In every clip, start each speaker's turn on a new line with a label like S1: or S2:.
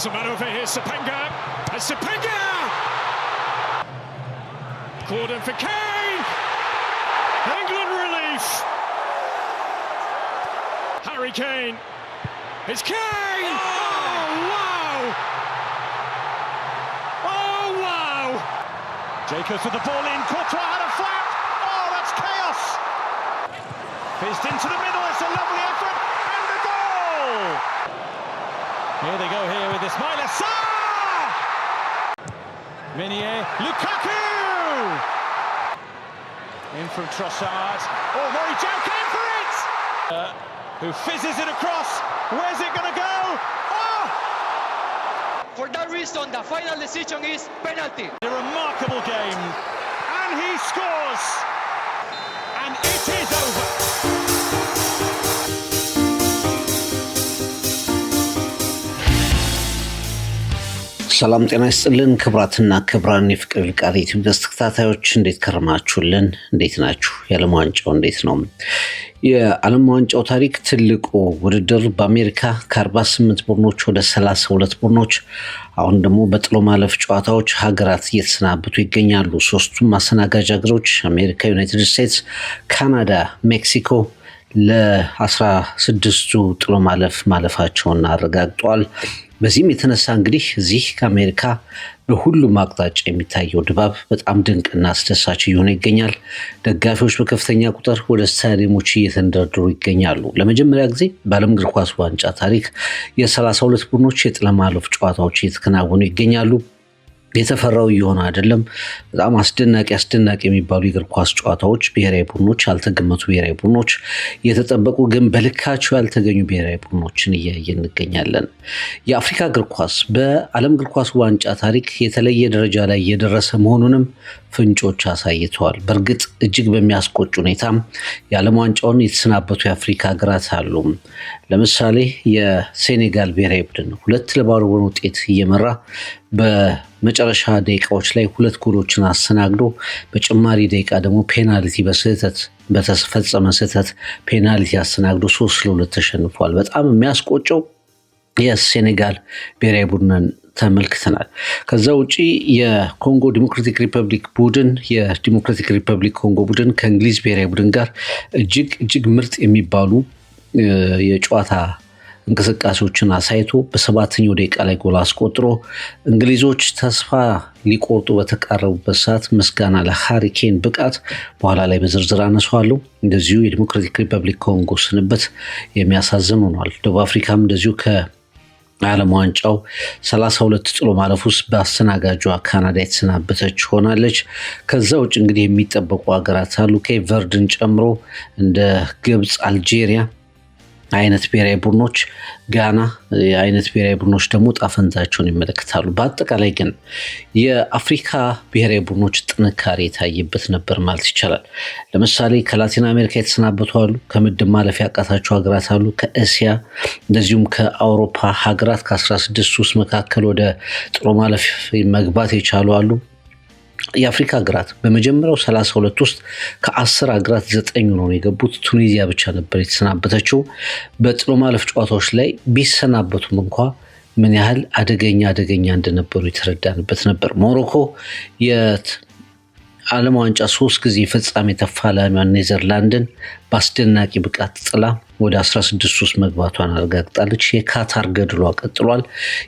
S1: doesn't matter if it hits Sapanga. And Sapanga! Cordon for Kane! England relief! Harry Kane! It's Kane! Oh, wow! Oh, wow!
S2: Jacobs with the ball in, Courtois had a flat! Oh, that's chaos! Fizzed into the middle, it's a lovely effort, and the goal! Here they go here with Ismail Assar! Meunier, Lukaku! In from Trossard. Oh, Rory Joe came for it! Who fizzes it across. Where's it going to go? Oh!
S3: For that reason, the final decision is penalty.
S2: A remarkable game. And he scores! And it is over!
S4: ሰላም ጤና ይስጥልን ክብራትና ክብራን የፍቅር ቃል ዩቲዩብ ተከታታዮች እንዴት ከረማችሁልን? እንዴት ናችሁ? የዓለም ዋንጫው እንዴት ነው? የዓለም ዋንጫው ታሪክ ትልቁ ውድድር በአሜሪካ ከ48 ቡድኖች ወደ 32 ቡድኖች አሁን ደግሞ በጥሎ ማለፍ ጨዋታዎች ሀገራት እየተሰናበቱ ይገኛሉ። ሶስቱም አስተናጋጅ ሀገሮች አሜሪካ፣ ዩናይትድ ስቴትስ፣ ካናዳ፣ ሜክሲኮ ለ16ቱ ጥሎ ማለፋቸውን አረጋግጠዋል። በዚህም የተነሳ እንግዲህ እዚህ ከአሜሪካ በሁሉም አቅጣጫ የሚታየው ድባብ በጣም ድንቅና አስደሳች እየሆነ ይገኛል። ደጋፊዎች በከፍተኛ ቁጥር ወደ ስታዲየሞች እየተንደረደሩ ይገኛሉ። ለመጀመሪያ ጊዜ በዓለም እግር ኳስ ዋንጫ ታሪክ የ32 ቡድኖች የጥሎ ማለፍ ጨዋታዎች እየተከናወኑ ይገኛሉ። የተፈራው እየሆነ አይደለም። በጣም አስደናቂ የሚባሉ የእግር ኳስ ጨዋታዎች፣ ብሔራዊ ቡድኖች፣ ያልተገመቱ ብሔራዊ ቡድኖች፣ የተጠበቁ ግን በልካቸው ያልተገኙ ብሔራዊ ቡድኖችን እያየን እንገኛለን። የአፍሪካ እግር ኳስ በዓለም እግር ኳስ ዋንጫ ታሪክ የተለየ ደረጃ ላይ የደረሰ መሆኑንም ፍንጮች አሳይተዋል። በእርግጥ እጅግ በሚያስቆጭ ሁኔታ የዓለም ዋንጫውን የተሰናበቱ የአፍሪካ ሀገራት አሉ። ለምሳሌ የሴኔጋል ብሔራዊ ቡድን 2-0 በሆነ ውጤት እየመራ በመጨረሻ ደቂቃዎች ላይ 2 ጎሎችን አስተናግዶ በጭማሪ ደቂቃ ደግሞ ፔናልቲ በተፈጸመ ስህተት ፔናልቲ አስተናግዶ 3-2 ተሸንፏል። በጣም የሚያስቆጨው የሴኔጋል ብሔራዊ ቡድንን ተመልክተናል። ከዛ ውጪ የኮንጎ ዲሞክራቲክ ሪፐብሊክ ቡድን የዲሞክራቲክ ሪፐብሊክ ኮንጎ ቡድን ከእንግሊዝ ብሔራዊ ቡድን ጋር እጅግ ምርጥ የሚባሉ የጨዋታ እንቅስቃሴዎችን አሳይቶ በ7ኛው ደቂቃ ላይ ጎል አስቆጥሮ እንግሊዞች ተስፋ ሊቆርጡ በተቃረቡበት ሰዓት ምስጋና ለሃሪ ኬን ብቃት በኋላ ላይ በዝርዝር አነሳዋለሁ። እንደዚሁ የዲሞክራቲክ ሪፐብሊክ ኮንጎ ስንበት የሚያሳዝን ሆኗል። ደቡብ አፍሪካም እንደዚሁ ከዓለም ዋንጫው 32 ጥሎ ማለፍ ውስጥ በአስተናጋጇ ካናዳ የተሰናበተች ሆናለች። ከዛ ውጭ እንግዲህ የሚጠበቁ ሀገራት አሉ። ኬፕ ቨርድን ጨምሮ እንደ ግብፅ፣ አልጄሪያ አይነት ብሔራዊ ቡድኖች፣ ጋና አይነት ብሔራዊ ቡድኖች ደግሞ ጣፈንታቸውን ይመለከታሉ። በአጠቃላይ ግን የአፍሪካ ብሔራዊ ቡድኖች ጥንካሬ የታየበት ነበር ማለት ይቻላል። ለምሳሌ ከላቲን አሜሪካ የተሰናበቱ አሉ፣ ከምድብ ማለፍ ያቃታቸው ሀገራት አሉ፣ ከእስያ እንደዚሁም ከአውሮፓ ሀገራት ከ16 ውስጥ መካከል ወደ ጥሎ ማለፍ መግባት የቻሉ አሉ። የአፍሪካ ሀገራት በመጀመሪያው 32 ውስጥ ከ10 ሀገራት 9 ነው የገቡት። ቱኒዚያ ብቻ ነበር የተሰናበተችው። በጥሎ ማለፍ ጨዋታዎች ላይ ቢሰናበቱም እንኳ ምን ያህል አደገኛ እንደነበሩ የተረዳንበት ነበር። ሞሮኮ የዓለም ዋንጫ 3 ጊዜ ፍጻሜ ተፋላሚዋን ኔዘርላንድን በአስደናቂ ብቃት ጥላ ወደ 16 ውስጥ መግባቷን አረጋግጣለች። የካታር ገድሏ ቀጥሏል።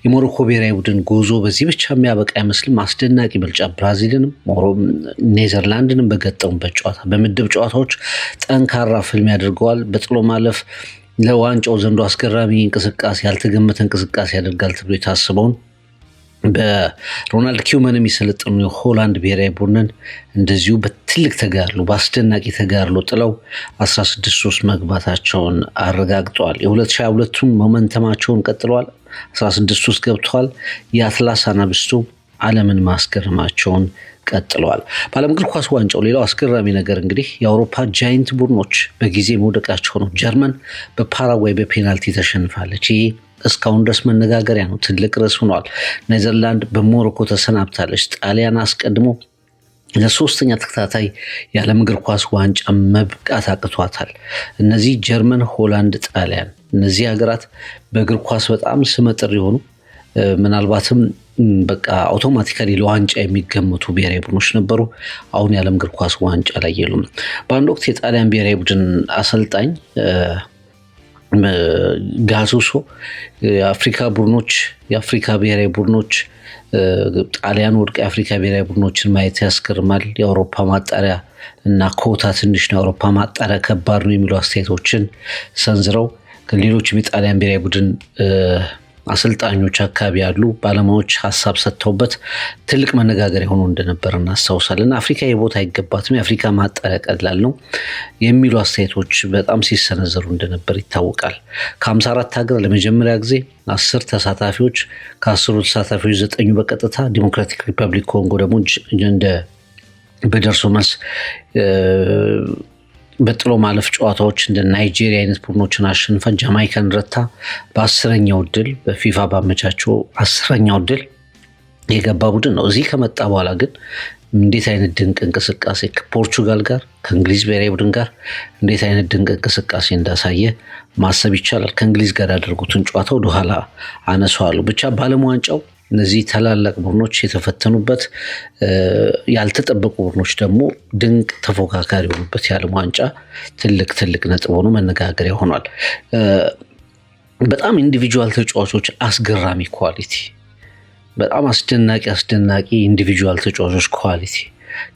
S4: የሞሮኮ ብሔራዊ ቡድን ጉዞ በዚህ ብቻ የሚያበቃ አይመስልም። አስደናቂ ብልጫ ብራዚልንም ኔዘርላንድንም በገጠሙበት ጨዋታ በምድብ ጨዋታዎች ጠንካራ ፍልሚያ አድርገዋል። በጥሎ ማለፍ ለዋንጫው ዘንድሮ አስገራሚ እንቅስቃሴ ያልተገመተ እንቅስቃሴ ያደርጋል ተብሎ የታሰበውን በሮናልድ ኪውመን የሚሰለጥኑ የሆላንድ ብሔራዊ ቡድንን እንደዚሁ በትልቅ ተጋድሎ በአስደናቂ ተጋድሎ ጥለው 16 ውስጥ መግባታቸውን አረጋግጠዋል። የ2022ቱን ሞመንተማቸውን ቀጥለዋል። 16 ውስጥ ገብተዋል። የአትላስ አናብስቱ ዓለምን ማስገረማቸውን ቀጥለዋል። በዓለም እግር ኳስ ዋንጫው ሌላው አስገራሚ ነገር እንግዲህ የአውሮፓ ጃይንት ቡድኖች በጊዜ መውደቃቸው ነው። ጀርመን በፓራጓይ በፔናልቲ ተሸንፋለች። ይህ እስካሁን ድረስ መነጋገሪያ ነው። ትልቅ ርዕስ ሆኗል። ኔዘርላንድ በሞሮኮ ተሰናብታለች። ጣሊያን አስቀድሞ ለሶስተኛ ተከታታይ የዓለም እግር ኳስ ዋንጫ መብቃት አቅቷታል። እነዚህ ጀርመን፣ ሆላንድ፣ ጣሊያን እነዚህ ሀገራት በእግር ኳስ በጣም ስመጥር የሆኑ ምናልባትም በቃ አውቶማቲካሊ ለዋንጫ የሚገመቱ ብሔራዊ ቡድኖች ነበሩ። አሁን የዓለም እግር ኳስ ዋንጫ ላይ የሉም። በአንድ ወቅት የጣሊያን ብሔራዊ ቡድን አሰልጣኝ ጋቱሶ የአፍሪካ ብሔራዊ ቡድኖች ጣሊያን ወድቃ የአፍሪካ ብሔራዊ ቡድኖችን ማየት ያስገርማል፣ የአውሮፓ ማጣሪያ እና ኮታ ትንሽ ነው፣ የአውሮፓ ማጣሪያ ከባድ ነው የሚሉ አስተያየቶችን ሰንዝረው ሌሎችም የጣሊያን ብሔራዊ ቡድን አሰልጣኞች አካባቢ ያሉ ባለሙያዎች ሀሳብ ሰጥተውበት ትልቅ መነጋገሪያ ሆኖ እንደነበር እናስታውሳለን። አፍሪካ የቦታ አይገባትም፣ የአፍሪካ ማጣሪያ ቀላል ነው የሚሉ አስተያየቶች በጣም ሲሰነዘሩ እንደነበር ይታወቃል። ከ54 ሀገር ለመጀመሪያ ጊዜ 10 ተሳታፊዎች፣ ከ10 ተሳታፊዎች 9 በቀጥታ ዲሞክራቲክ ሪፐብሊክ ኮንጎ ደግሞ እንደ በደርሶ መልስ በጥሎ ማለፍ ጨዋታዎች እንደ ናይጄሪያ አይነት ቡድኖችን አሸንፋ ጃማይካን ረታ በ10ኛው ድል በፊፋ ባመቻቸው 10ኛው ድል የገባ ቡድን ነው። እዚህ ከመጣ በኋላ ግን እንዴት አይነት ድንቅ እንቅስቃሴ ከፖርቹጋል ጋር ከእንግሊዝ ብሔራዊ ቡድን ጋር እንዴት አይነት ድንቅ እንቅስቃሴ እንዳሳየ ማሰብ ይቻላል። ከእንግሊዝ ጋር ያደርጉትን ጨዋታ ወደኋላ አነሳዋለሁ። ብቻ በዓለም ዋንጫው እነዚህ ታላላቅ ቡድኖች የተፈተኑበት፣ ያልተጠበቁ ቡድኖች ደግሞ ድንቅ ተፎካካሪ የሆኑበት የዓለም ዋንጫ ትልቅ ነጥብ ሆኖ መነጋገሪያ ሆኗል። በጣም ኢንዲቪጁዋል ተጫዋቾች አስገራሚ ኳሊቲ፣ በጣም አስደናቂ ኢንዲቪጁዋል ተጫዋቾች ኳሊቲ።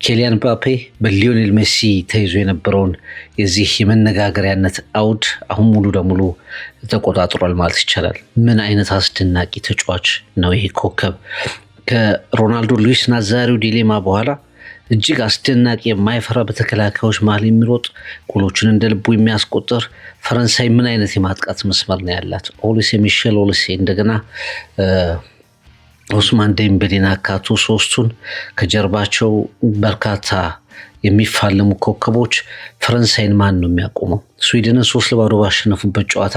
S4: ኬሊያን ምባፔ በሊዮኔል ሜሲ ተይዞ የነበረውን የዚህ የመነጋገሪያነት አውድ አሁን ሙሉ ለሙሉ ተቆጣጥሯል ማለት ይቻላል። ምን አይነት አስደናቂ ተጫዋች ነው ይሄ ኮከብ! ከሮናልዶ ሉዊስ ናዛሪዮ ዲሌማ በኋላ እጅግ አስደናቂ የማይፈራ በተከላካዮች መሀል የሚሮጥ ጎሎችን እንደ ልቡ የሚያስቆጥር ፈረንሳይ ምን አይነት የማጥቃት መስመር ነው ያላት! ኦሊሴ፣ ሚሼል ኦሊሴ እንደገና ኦስማን ዴምቤሌን አካቶ ሶስቱን ከጀርባቸው በርካታ የሚፋለሙ ኮከቦች ፈረንሳይን ማን ነው የሚያቆመው? ስዊድንን 3-0 ባሸነፉበት ጨዋታ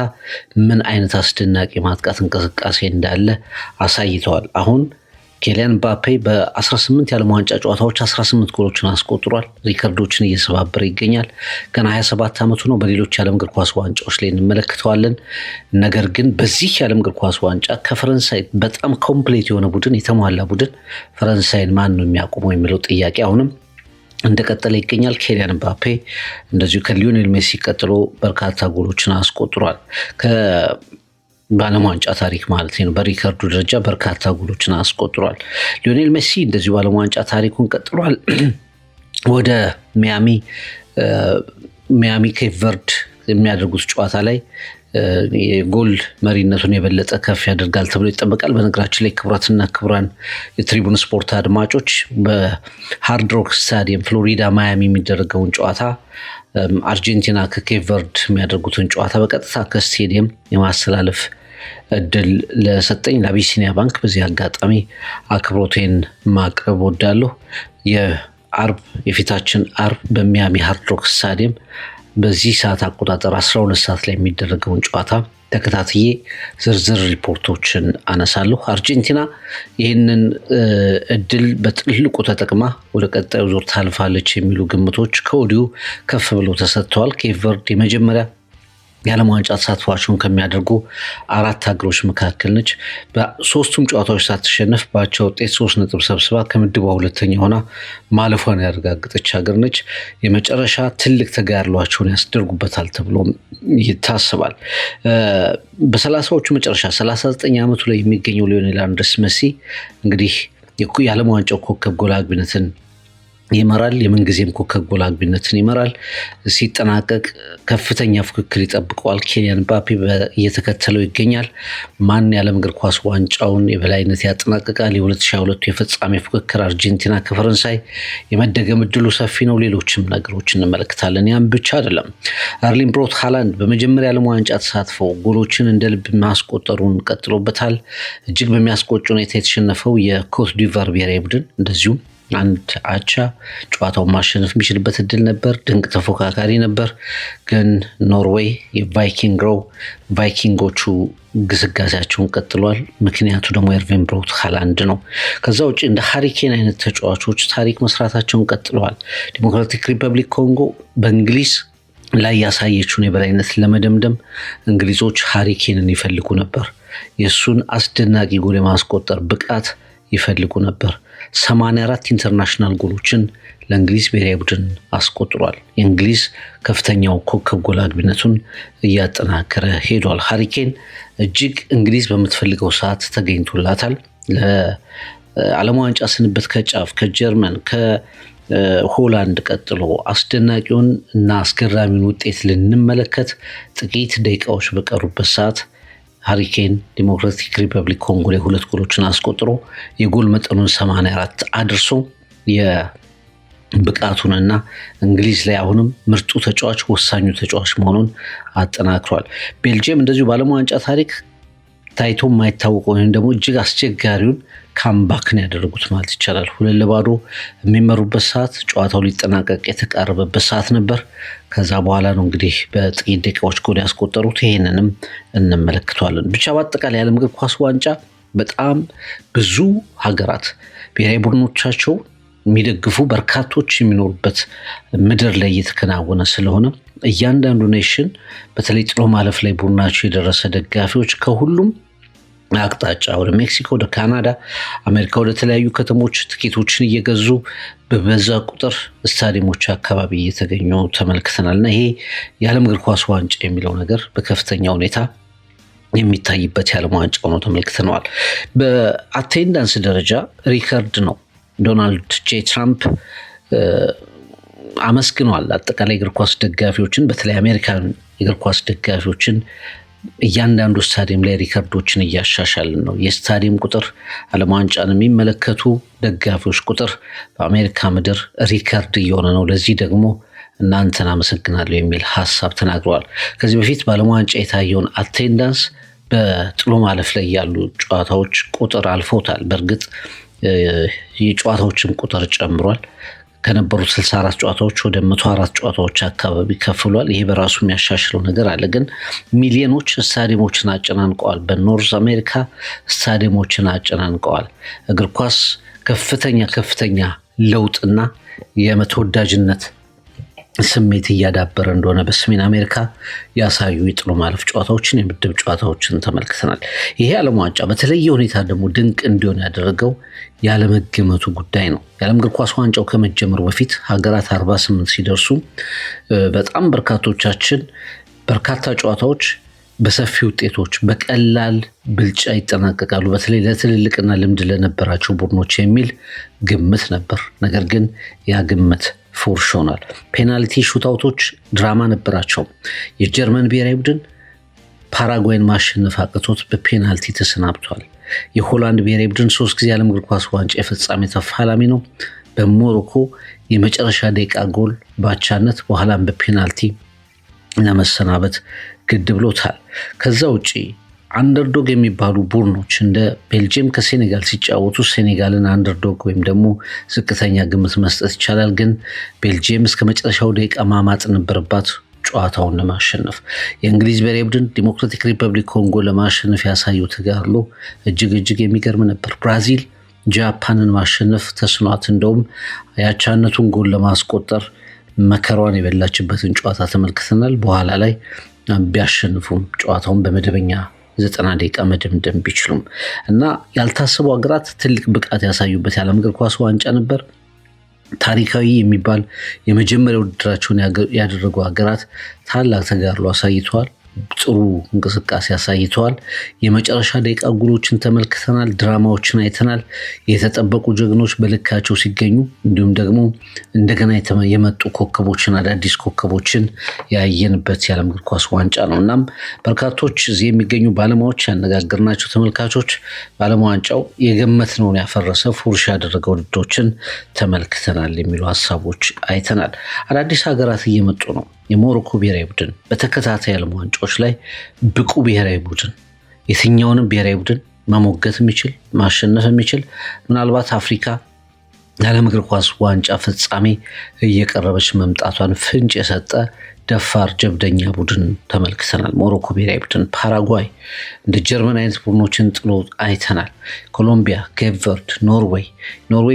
S4: ምን አይነት አስደናቂ ማጥቃት እንቅስቃሴ እንዳለ አሳይተዋል። አሁን ኬሊያን ምባፔ በ18 የዓለም ዋንጫ ጨዋታዎች 18 ጎሎችን አስቆጥሯል። ሪከርዶችን እየሰባበረ ይገኛል። ገና 27 ዓመቱ ነው። በሌሎች የዓለም እግር ኳስ ዋንጫዎች ላይ እንመለከተዋለን። ነገር ግን በዚህ የዓለም እግር ኳስ ዋንጫ ከፈረንሳይ በጣም ኮምፕሌት የሆነ ቡድን፣ የተሟላ ቡድን ፈረንሳይን ማን ነው የሚያቆመው የሚለው ጥያቄ አሁንም እንደቀጠለ ይገኛል። ኬሊያን ምባፔ እንደዚሁ ከሊዮኔል ሜሲ ቀጥሎ በርካታ ጎሎችን አስቆጥሯል። በዓለም ዋንጫ ታሪክ ማለት ነው። በሪከርዱ ደረጃ በርካታ ጎሎችን አስቆጥሯል። ሊዮኔል ሜሲ እንደዚሁ በዓለም ዋንጫ ታሪኩን ቀጥሏል። ወደ ሚያሚ ኬፕ ቨርድ የሚያደርጉት ጨዋታ ላይ የጎል መሪነቱን የበለጠ ከፍ ያደርጋል ተብሎ ይጠበቃል። በነገራችን ላይ ክቡራትና ክቡራን የትሪቡን ስፖርት አድማጮች በሃርድ ሮክ ስታዲየም ፍሎሪዳ ማያሚ የሚደረገውን ጨዋታ አርጀንቲና ከኬፕ ቨርድ የሚያደርጉትን ጨዋታ በቀጥታ ከስቴዲየም የማስተላለፍ እድል ለሰጠኝ ለአቢሲኒያ ባንክ በዚህ አጋጣሚ አክብሮቴን ማቅረብ ወዳለሁ። የፊታችን አርብ በሚያሚ ሃርድ ሮክ ስታዲየም በዚህ ሰዓት አቆጣጠር 12 ሰዓት ላይ የሚደረገውን ጨዋታ ተከታትዬ ዝርዝር ሪፖርቶችን አነሳለሁ። አርጀንቲና ይህንን እድል በትልቁ ተጠቅማ ወደ ቀጣዩ ዙር ታልፋለች የሚሉ ግምቶች ከወዲሁ ከፍ ብለው ተሰጥተዋል። ኬፕ ቨርድ የመጀመሪያ የዓለም ዋንጫ ተሳትፏቸውን ከሚያደርጉ 4 ሀገሮች መካከል ነች። በሶስቱም ጨዋታዎች ሳትሸነፍ በአቻ ውጤት 3 ነጥብ ሰብስባ ከምድቧ ሁለተኛ ሆና ማለፏን ያረጋገጠች ሀገር ነች። የመጨረሻ ትልቅ ተጋድሏቸውን ያስደርጉበታል ተብሎ ይታሰባል። በ30ዎቹ መጨረሻ 39 ዓመቱ ላይ የሚገኘው ሊዮኔል አንድሬስ ሜሲ እንግዲህ የዓለም ዋንጫው ኮከብ ጎል አግቢነትን ይመራል። የምንጊዜም ኮከብ ጎል አግቢነትን ይመራል። ሲጠናቀቅ ከፍተኛ ፉክክር ይጠብቀዋል። ኬሊያን ምባፔ እየተከተለው ይገኛል። ማን የዓለም እግር ኳስ ዋንጫውን የበላይነት ያጠናቅቃል? የ2022 የፍጻሜ ፉክክር አርጀንቲና ከፈረንሳይ የመደገም እድሉ ሰፊ ነው። ሌሎችም ነገሮች እንመለከታለን። ያም ብቻ አይደለም። ኤርሊንግ ብሮት ሃላንድ በመጀመሪያ የዓለም ዋንጫ ተሳትፈው ጎሎችን እንደ ልብ ማስቆጠሩን ቀጥሎበታል። እጅግ በሚያስቆጭ ሁኔታ የተሸነፈው የኮት ዲቫር ብሔራዊ ቡድን እንደዚሁም አንድ አቻ ጨዋታውን ማሸነፍ የሚችልበት እድል ነበር። ድንቅ ተፎካካሪ ነበር። ግን ኖርዌይ ቫይኪንጎቹ ግስጋሴያቸውን ቀጥሏል። ምክንያቱ ደግሞ ኤርሊንግ ብሮት ሃላንድ ነው። ከዛ ውጭ እንደ ሃሪኬን አይነት ተጫዋቾች ታሪክ መስራታቸውን ቀጥለዋል። ዲሞክራቲክ ሪፐብሊክ ኮንጎ በእንግሊዝ ላይ ያሳየችውን የበላይነት ለመደምደም እንግሊዞች ሃሪኬንን ይፈልጉ ነበር። የእሱን አስደናቂ ጎል የማስቆጠር ብቃት ይፈልጉ ነበር። 84 ኢንተርናሽናል ጎሎችን ለእንግሊዝ ብሔራዊ ቡድን አስቆጥሯል። የእንግሊዝ ከፍተኛው ኮከብ ጎል አግቢነቱን እያጠናከረ ሄዷል። ሃሪ ኬን እጅግ እንግሊዝ በምትፈልገው ሰዓት ተገኝቶላታል። ለዓለም ዋንጫ ስንበት ከጫፍ ከጀርመን ከሆላንድ ቀጥሎ አስደናቂውን እና አስገራሚውን ውጤት ልንመለከት ጥቂት ደቂቃዎች በቀሩበት ሰዓት ሃሪ ኬን ዲሞክራቲክ ሪፐብሊክ ኮንጎ ላይ 2 ጎሎችን አስቆጥሮ የጎል መጠኑን 84 አድርሶ የብቃቱንና እንግሊዝ ላይ አሁንም ምርጡ ተጫዋች ወሳኙ ተጫዋች መሆኑን አጠናክሯል። ቤልጅየም እንደዚሁ በዓለም ዋንጫ ታሪክ ታይቶ የማይታወቀው ወይም ደግሞ እጅግ አስቸጋሪውን ካምባክን ያደረጉት ማለት ይቻላል። 2-0 የሚመሩበት ሰዓት ጨዋታው ሊጠናቀቅ የተቃረበበት ሰዓት ነበር። ከዛ በኋላ ነው እንግዲህ በጥቂት ደቂቃዎች ጎል ያስቆጠሩት። ይሄንንም እንመለከተዋለን። ብቻ በአጠቃላይ የዓለም እግር ኳስ ዋንጫ በጣም ብዙ ሀገራት ብሔራዊ ቡድኖቻቸው የሚደግፉ በርካቶች የሚኖሩበት ምድር ላይ እየተከናወነ ስለሆነ እያንዳንዱ ኔሽን በተለይ ጥሎ ማለፍ ላይ ቡድናቸው የደረሰ ደጋፊዎች ከሁሉም አቅጣጫ ወደ ሜክሲኮ፣ ወደ ካናዳ፣ አሜሪካ ወደ ተለያዩ ከተሞች ትኬቶችን እየገዙ በበዛ ቁጥር ስታዲየሞች አካባቢ እየተገኙ ተመልክተናል እና ይሄ የዓለም እግር ኳስ ዋንጫ የሚለው ነገር በከፍተኛ ሁኔታ የሚታይበት የዓለም ዋንጫ ሆኖ ተመልክተነዋል። በአቴንዳንስ ደረጃ ሪከርድ ነው። ዶናልድ ጄ ትራምፕ አመስግኗል አጠቃላይ እግር ኳስ ደጋፊዎችን፣ በተለይ አሜሪካን እግር ኳስ ደጋፊዎችን እያንዳንዱ ስታዲየም ላይ ሪከርዶችን እያሻሻልን ነው። የስታዲየም ቁጥር ዓለም ዋንጫን የሚመለከቱ ደጋፊዎች ቁጥር በአሜሪካ ምድር ሪከርድ እየሆነ ነው። ለዚህ ደግሞ እናንተን አመሰግናለሁ የሚል ሀሳብ ተናግረዋል። ከዚህ በፊት በዓለም ዋንጫ የታየውን አቴንዳንስ በጥሎ ማለፍ ላይ ያሉ ጨዋታዎች ቁጥር አልፎታል። በእርግጥ የጨዋታዎችን ቁጥር ጨምሯል። ከነበሩት 64 ጨዋታዎች ወደ 104 ጨዋታዎች አካባቢ ከፍሏል። ይሄ በራሱ የሚያሻሽለው ነገር አለ። ግን ሚሊዮኖች ስታዲየሞችን አጨናንቀዋል። በኖርዝ አሜሪካ ስታዲየሞችን አጨናንቀዋል። እግር ኳስ ከፍተኛ ለውጥና የተወዳጅነት ስሜት እያዳበረ እንደሆነ በሰሜን አሜሪካ ያሳዩ የጥሎ ማለፍ ጨዋታዎችን፣ የምድብ ጨዋታዎችን ተመልክተናል። ይሄ ዓለም ዋንጫ በተለየ ሁኔታ ደግሞ ድንቅ እንዲሆን ያደረገው ያለመገመቱ ጉዳይ ነው። የዓለም እግር ኳስ ዋንጫው ከመጀመሩ በፊት ሀገራት 48 ሲደርሱ በጣም በርካቶቻችን በርካታ ጨዋታዎች በሰፊ ውጤቶች በቀላል ብልጫ ይጠናቀቃሉ፣ በተለይ ለትልልቅና ልምድ ለነበራቸው ቡድኖች የሚል ግምት ነበር። ነገር ግን ያ ግምት ፉርሽ ሆኗል። ፔናልቲ ሹታውቶች ድራማ ነበራቸው። የጀርመን ብሔራዊ ቡድን ፓራጓይን ማሸነፍ አቅቶት በፔናልቲ ተሰናብቷል። የሆላንድ ብሔራዊ ቡድን 3 ጊዜ የዓለም እግር ኳስ ዋንጫ የፍጻሜ ተፋላሚ ነው። በሞሮኮ የመጨረሻ ደቂቃ ጎል ባቻነት በኋላም በፔናልቲ ለመሰናበት ግድ ብሎታል። ከዛ ውጪ አንደርዶግ የሚባሉ ቡድኖች እንደ ቤልጅየም ከሴኔጋል ሲጫወቱ ሴኔጋልን አንደርዶግ ወይም ደግሞ ዝቅተኛ ግምት መስጠት ይቻላል። ግን ቤልጅየም እስከ መጨረሻው ደቂቃ ማማጥ ነበረባት ጨዋታውን ለማሸነፍ። የእንግሊዝ ብሔራዊ ቡድን ዲሞክራቲክ ሪፐብሊክ ኮንጎ ለማሸነፍ ያሳየው ተጋድሎ እጅግ የሚገርም ነበር። ብራዚል ጃፓንን ማሸነፍ ተስኗት እንደውም ያቻነቱን ጎል ለማስቆጠር መከሯን የበላችበትን ጨዋታ ተመልክተናል። በኋላ ላይ ቢያሸንፉም ጨዋታውን በመደበኛ 90 ደቂቃ መደምደም ቢችሉም እና ያልታሰቡ ሀገራት ትልቅ ብቃት ያሳዩበት የዓለም እግር ኳስ ዋንጫ ነበር። ታሪካዊ የሚባል የመጀመሪያ ውድድራቸውን ያደረጉ ሀገራት ታላቅ ተጋድሎ አሳይተዋል። ጥሩ እንቅስቃሴ አሳይተዋል። የመጨረሻ ደቂቃ ጎሎችን ተመልክተናል። ድራማዎችን አይተናል። የተጠበቁ ጀግኖች በልካቸው ሲገኙ እንዲሁም ደግሞ እንደገና የመጡ ኮከቦችን አዳዲስ ኮከቦችን ያየንበት የዓለም እግር ኳስ ዋንጫ ነው። እናም በርካቶች እዚህ የሚገኙ ባለሙያዎች ያነጋገርናቸው ተመልካቾች በዓለም ዋንጫው የገመትነውን ያፈረሰ ፉርሽ ያደረገ ውድድሮችን ተመልክተናል የሚሉ ሀሳቦች አይተናል። አዳዲስ ሀገራት እየመጡ ነው። የሞሮኮ ብሔራዊ ቡድን በተከታታይ ዓለም ዋንጫዎች ላይ ብቁ ብሔራዊ ቡድን፣ የትኛውንም ብሔራዊ ቡድን መሞገት የሚችል ማሸነፍ የሚችል ምናልባት አፍሪካ የዓለም እግር ኳስ ዋንጫ ፍጻሜ እየቀረበች መምጣቷን ፍንጭ የሰጠ ደፋር ጀብደኛ ቡድን ተመልክተናል። ሞሮኮ ብሔራዊ ቡድን፣ ፓራጓይ እንደ ጀርመን አይነት ቡድኖችን ጥሎ አይተናል። ኮሎምቢያ፣ ኬፕ ቨርድ፣ ኖርዌይ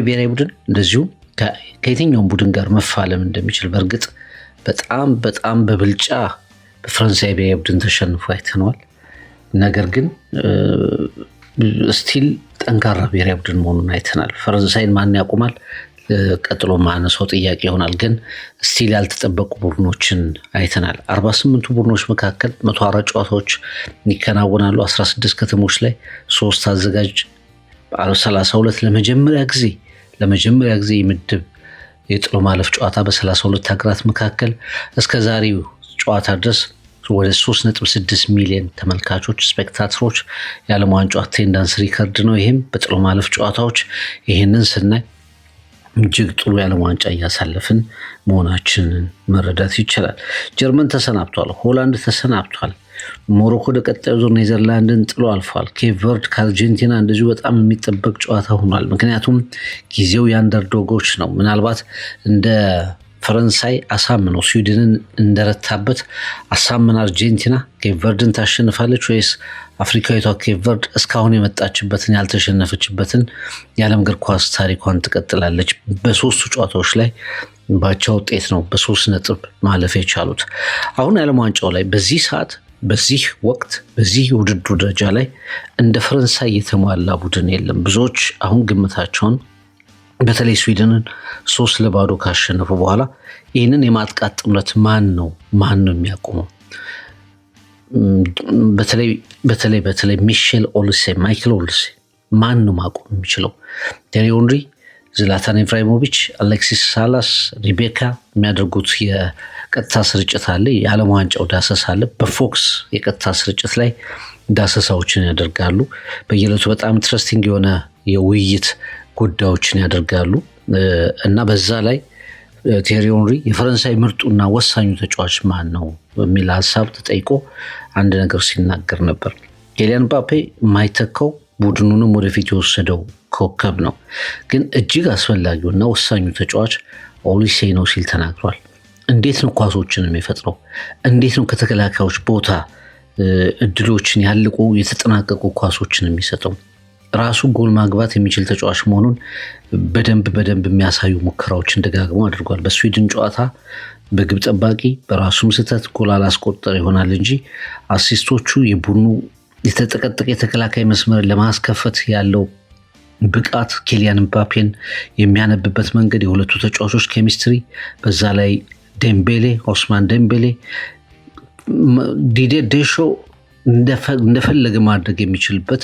S4: ብሔራዊ ቡድን እንደዚሁ ከየትኛውም ቡድን ጋር መፋለም እንደሚችል በእርግጥ በጣም በብልጫ በፈረንሳይ ብሔራዊ ቡድን ተሸንፎ አይተነዋል። ነገር ግን ስቲል ጠንካራ ብሔራዊ ቡድን መሆኑን አይተናል። ፈረንሳይን ማን ያቆማል? ቀጥሎ ማነሳው ጥያቄ ይሆናል። ግን ስቲል ያልተጠበቁ ቡድኖችን አይተናል። 48ቱ ቡድኖች መካከል 104 ጨዋታዎች ይከናወናሉ 16 ከተሞች ላይ 3 አዘጋጅ 32 ለመጀመሪያ ጊዜ የምድብ የጥሎ ማለፍ ጨዋታ በ32 ሀገራት መካከል እስከ ዛሬው ጨዋታ ድረስ ወደ 3.6 ሚሊዮን ተመልካቾች ስፔክታተሮች የዓለም ዋንጫ አቴንዳንስ ሪከርድ ነው። ይህም በጥሎ ማለፍ ጨዋታዎች ይህንን ስናይ እጅግ ጥሩ የዓለም ዋንጫ እያሳለፍን መሆናችንን መረዳት ይቻላል። ጀርመን ተሰናብቷል። ሆላንድ ተሰናብቷል። ሞሮኮ ወደ ቀጣዩ ዙር ኔዘርላንድን ጥሎ አልፏል። ኬፕ ቨርድ ከአርጀንቲና እንደዚሁ በጣም የሚጠበቅ ጨዋታ ሆኗል። ምክንያቱም ጊዜው የአንደርዶጎች ነው። ምናልባት እንደ ፈረንሳይ አሳምነው ስዊድንን እንደረታበት አሳምና አርጀንቲና ኬፕ ቨርድን ታሸንፋለች ወይስ አፍሪካዊቷ ኬፕ ቨርድ እስካሁን የመጣችበትን ያልተሸነፈችበትን የዓለም እግር ኳስ ታሪኳን ትቀጥላለች? በሶስቱ ጨዋታዎች ላይ ባቻ ውጤት ነው በ3 ነጥብ ማለፍ የቻሉት። አሁን የዓለም ዋንጫው ላይ በዚህ ሰዓት በዚህ ወቅት በዚህ የውድድሩ ደረጃ ላይ እንደ ፈረንሳይ የተሟላ ቡድን የለም። ብዙዎች አሁን ግምታቸውን በተለይ ስዊድንን 3-0 ካሸነፉ በኋላ ይህንን የማጥቃት ጥምረት ማን ነው የሚያቆመው? በተለይ ማይክል ኦልሴ ማን ነው ማቆም የሚችለው? ቴሪ ሄንሪ፣ ዝላታን ኢብራሂሞቪች፣ አሌክሲስ ሳላስ፣ ሪቤካ የሚያደርጉት የቀጥታ ስርጭት አለ። የዓለም ዋንጫው ዳሰሳ አለ። በፎክስ የቀጥታ ስርጭት ላይ ዳሰሳዎችን ያደርጋሉ። በየዕለቱ በጣም ኢንትረስቲንግ የሆነ የውይይት ጉዳዮችን ያደርጋሉ እና በዛ ላይ ቴሪ ሄንሪ የፈረንሳይ ምርጡና ወሳኙ ተጫዋች ማን ነው በሚል ሀሳብ ተጠይቆ አንድ ነገር ሲናገር ነበር። ኬሊያን ምባፔ የማይተካው ቡድኑንም ወደፊት የወሰደው ኮከብ ነው፣ ግን እጅግ አስፈላጊውና ወሳኙ ተጫዋች ኦሊሴ ነው ሲል ተናግሯል። እንዴት ነው ኳሶችን የሚፈጥረው? እንዴት ነው ከተከላካዮች ቦታ እድሎችን ያልቁ የተጠናቀቁ ኳሶችን የሚሰጠው? ራሱ ጎል ማግባት የሚችል ተጫዋች መሆኑን በደንብ የሚያሳዩ ሙከራዎችን ደጋግሞ አድርጓል። በስዊድን ጨዋታ በግብ ጠባቂ በራሱም ስህተት ጎል አላስቆጠር ይሆናል እንጂ አሲስቶቹ የቡድኑ የተጠቀጠቀ የተከላካይ መስመር ለማስከፈት ያለው ብቃት ኬሊያን ምባፔን የሚያነብበት መንገድ የሁለቱ ተጫዋቾች ኬሚስትሪ፣ በዛ ላይ ኦስማን ዴምቤሌ ዲዲዬ ዴሾ እንደፈለገ ማድረግ የሚችልበት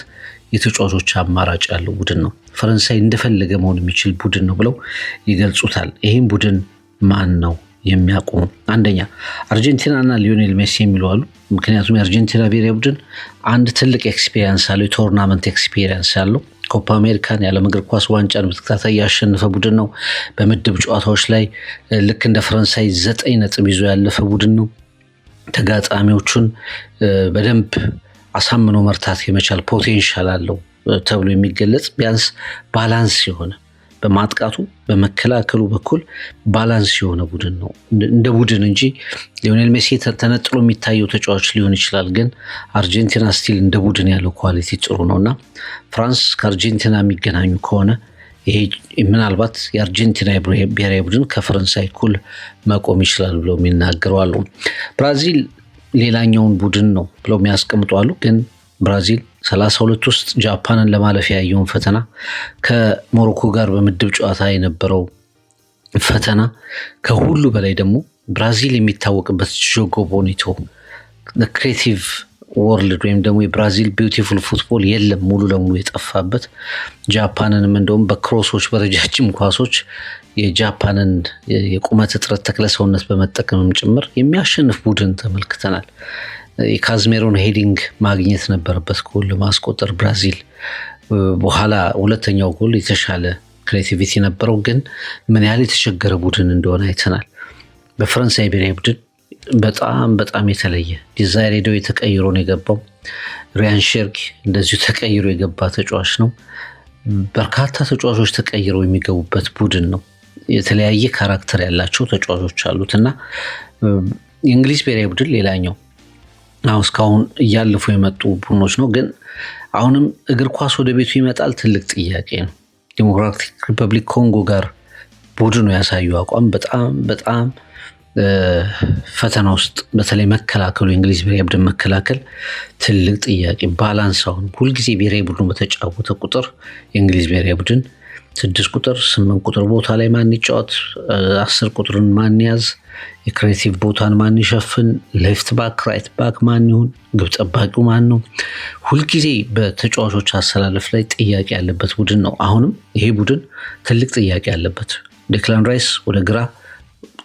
S4: የተጫዋቾች አማራጭ ያለው ቡድን ነው። ፈረንሳይ እንደፈለገ መሆን የሚችል ቡድን ነው ብለው ይገልጹታል። ይህም ቡድን ማን ነው የሚያቆሙ? አንደኛ አርጀንቲናና ሊዮኔል ሜሲ የሚሉ አሉ። ምክንያቱም የአርጀንቲና ብሔራዊ ቡድን አንድ ትልቅ ኤክስፒሪየንስ አለው፣ የቶርናመንት ኤክስፒሪየንስ ያለው ኮፓ አሜሪካን የዓለም እግር ኳስ ዋንጫን በተከታታይ ያሸነፈ ቡድን ነው። በምድብ ጨዋታዎች ላይ ልክ እንደ ፈረንሳይ 9 ነጥብ ይዞ ያለፈ ቡድን ነው። ተጋጣሚዎቹን በደንብ አሳምኖ መርታት የመቻል ፖቴንሻል አለው ተብሎ የሚገለጽ ቢያንስ ባላንስ የሆነ በማጥቃቱ በመከላከሉ በኩል ባላንስ የሆነ ቡድን ነው እንደ ቡድን እንጂ ሊዮኔል ሜሲ ተነጥሎ የሚታየው ተጫዋች ሊሆን ይችላል። ግን አርጀንቲና ስቲል እንደ ቡድን ያለው ኳሊቲ ጥሩ ነውና ፍራንስ ከአርጀንቲና የሚገናኙ ከሆነ ይሄ ምናልባት የአርጀንቲና ብሔራዊ ቡድን ከፈረንሳይ እኩል መቆም ይችላል ብለው የሚናገሩ አሉ። ብራዚል ሌላኛውን ቡድን ነው ብለው የሚያስቀምጡ አሉ። ግን ብራዚል 32 ውስጥ ጃፓንን ለማለፍ ያየውን ፈተና ከሞሮኮ ጋር በምድብ ጨዋታ የነበረው ፈተና ከሁሉ በላይ ደግሞ ብራዚል የሚታወቅበት ጆጎ ቦኒቶ ክሬቲቭ ወርልድ ወይም ደግሞ የብራዚል ቢዩቲፉል ፉትቦል የለም ሙሉ ለሙሉ የጠፋበት ጃፓንንም እንደውም በክሮሶች በረጃጅም ኳሶች የጃፓንን የቁመት እጥረት ተክለሰውነት በመጠቀምም ጭምር የሚያሸንፍ ቡድን ተመልክተናል። የካዝሜሮን ሄዲንግ ማግኘት ነበረበት ጎል ለማስቆጠር ብራዚል። በኋላ ሁለተኛው ጎል የተሻለ ክሬቲቪቲ ነበረው፣ ግን ምን ያህል የተቸገረ ቡድን እንደሆነ አይተናል። በፈረንሳይ ብሔራዊ ቡድን በጣም የተለየ ዲዛይር ሄደው የተቀይሮ ነው የገባው። ሪያን ሼርኪ እንደዚሁ ተቀይሮ የገባ ተጫዋች ነው። በርካታ ተጫዋቾች ተቀይረው የሚገቡበት ቡድን ነው። የተለያየ ካራክተር ያላቸው ተጫዋቾች አሉት እና የእንግሊዝ ብሔራዊ ቡድን ሌላኛው አሁን እስካሁን እያለፉ የመጡ ቡድኖች ነው። ግን አሁንም እግር ኳስ ወደ ቤቱ ይመጣል ትልቅ ጥያቄ ነው። ዲሞክራቲክ ሪፐብሊክ ኮንጎ ጋር ቡድኑ ያሳዩ አቋም በጣም ፈተና ውስጥ በተለይ መከላከሉ የእንግሊዝ ብሔራዊ ቡድን መከላከል ትልቅ ጥያቄ ባላንስ አሁን ሁልጊዜ ብሔራዊ ቡድኑ በተጫወተ ቁጥር የእንግሊዝ ብሔራዊ ቡድን 6 ቁጥር 8 ቁጥር ቦታ ላይ ማን ይጫወት፣ 10 ቁጥርን ማን ያዝ፣ የክሬቲቭ ቦታን ማን ይሸፍን፣ ሌፍት ባክ ራይት ባክ ማን ይሁን፣ ግብ ጠባቂው ማን ነው፣ ሁልጊዜ በተጫዋቾች አሰላለፍ ላይ ጥያቄ ያለበት ቡድን ነው። አሁንም ይሄ ቡድን ትልቅ ጥያቄ ያለበት ዴክላን ራይስ ወደ ግራ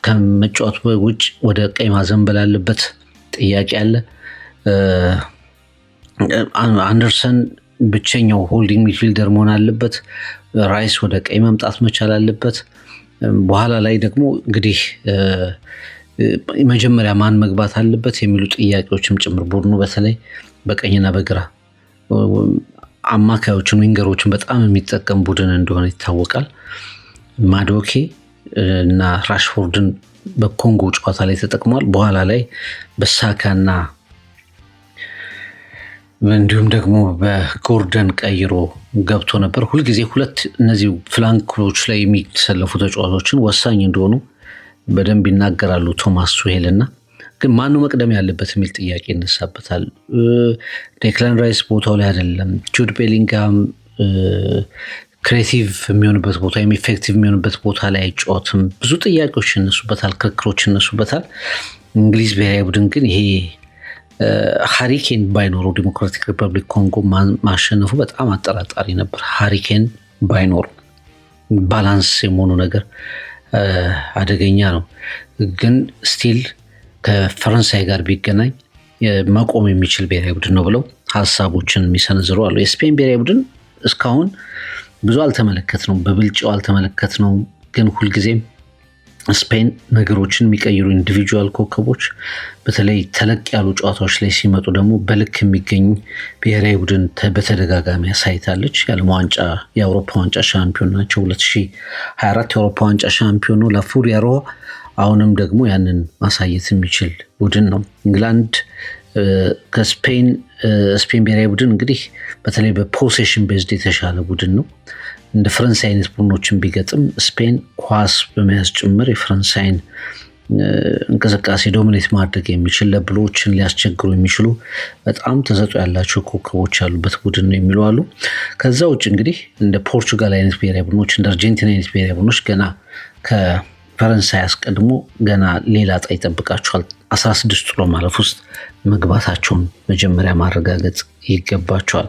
S4: ከመጫወት ውጭ ወደ ቀኝ ማዘንበል አለበት ጥያቄ አለ። አንደርሰን ብቸኛው ሆልዲንግ ሚድፊልደር መሆን አለበት። ራይስ ወደ ቀኝ መምጣት መቻል አለበት። በኋላ ላይ ደግሞ እንግዲህ መጀመሪያ ማን መግባት አለበት የሚሉ ጥያቄዎችም ጭምር ቡድኑ በተለይ በቀኝና በግራ አማካዮችን ዊንገሮችን በጣም የሚጠቀም ቡድን እንደሆነ ይታወቃል። ማዶኬ እና ራሽፎርድን በኮንጎ ጨዋታ ላይ ተጠቅሟል። በኋላ ላይ በሳካና እንዲሁም ደግሞ በጎርደን ቀይሮ ገብቶ ነበር። ሁልጊዜ ሁለት እነዚህ ፍላንኮች ላይ የሚተሰለፉ ተጫዋቾችን ወሳኝ እንደሆኑ በደንብ ይናገራሉ ቶማስ ቱሄል እና ግን ማኑ መቅደም ያለበት የሚል ጥያቄ ይነሳበታል። ዴክላን ራይስ ቦታው ላይ አይደለም። ጁድ ቤሊንጋም ክሬቲቭ የሚሆንበት ቦታ ኢፌክቲቭ የሚሆንበት ቦታ ላይ አይጫወትም። ብዙ ጥያቄዎች ይነሱበታል፣ ክርክሮች ይነሱበታል። እንግሊዝ ብሔራዊ ቡድን ግን ይሄ ሃሪኬን ባይኖረው ዲሞክራቲክ ሪፐብሊክ ኮንጎ ማሸነፉ በጣም አጠራጣሪ ነበር። ሃሪኬን ባይኖሩ ባላንስ የመሆኑ ነገር አደገኛ ነው። ግን ስቲል ከፈረንሳይ ጋር ቢገናኝ መቆም የሚችል ብሔራዊ ቡድን ነው ብለው ሀሳቦችን የሚሰነዝሩ አሉ። የስፔን ብሔራዊ ቡድን እስካሁን ብዙ አልተመለከት ነው፣ በብልጫው አልተመለከት ነው። ግን ሁልጊዜም ስፔን ነገሮችን የሚቀይሩ ኢንዲቪጁዋል ኮከቦች በተለይ ተለቅ ያሉ ጨዋታዎች ላይ ሲመጡ ደግሞ በልክ የሚገኝ ብሔራዊ ቡድን በተደጋጋሚ ያሳይታለች። የዓለም ዋንጫ የአውሮፓ ዋንጫ ሻምፒዮን ናቸው። 2024 የአውሮፓ ዋንጫ ሻምፒዮን ነው ላፉሪያሮ። አሁንም ደግሞ ያንን ማሳየት የሚችል ቡድን ነው። እንግላንድ ከስፔን ብሔራዊ ቡድን እንግዲህ በተለይ በፖሴሽን ቤዝድ የተሻለ ቡድን ነው። እንደ ፈረንሳይ አይነት ቡድኖችን ቢገጥም ስፔን ኳስ በመያዝ ጭምር የፈረንሳይን እንቅስቃሴ ዶሚኔት ማድረግ የሚችል ለብሎችን ሊያስቸግሩ የሚችሉ በጣም ተሰጥኦ ያላቸው ኮከቦች ያሉበት ቡድን ነው የሚሉ አሉ። ከዛ ውጭ እንግዲህ እንደ ፖርቹጋል አይነት ብሔራዊ ቡድኖች እንደ አርጀንቲና አይነት ብሔራዊ ቡድኖች ገና ከፈረንሳይ አስቀድሞ ገና ሌላ ዕጣ ይጠብቃቸዋል። 16 ጥሎ ማለፍ ውስጥ መግባታቸውን መጀመሪያ ማረጋገጥ ይገባቸዋል።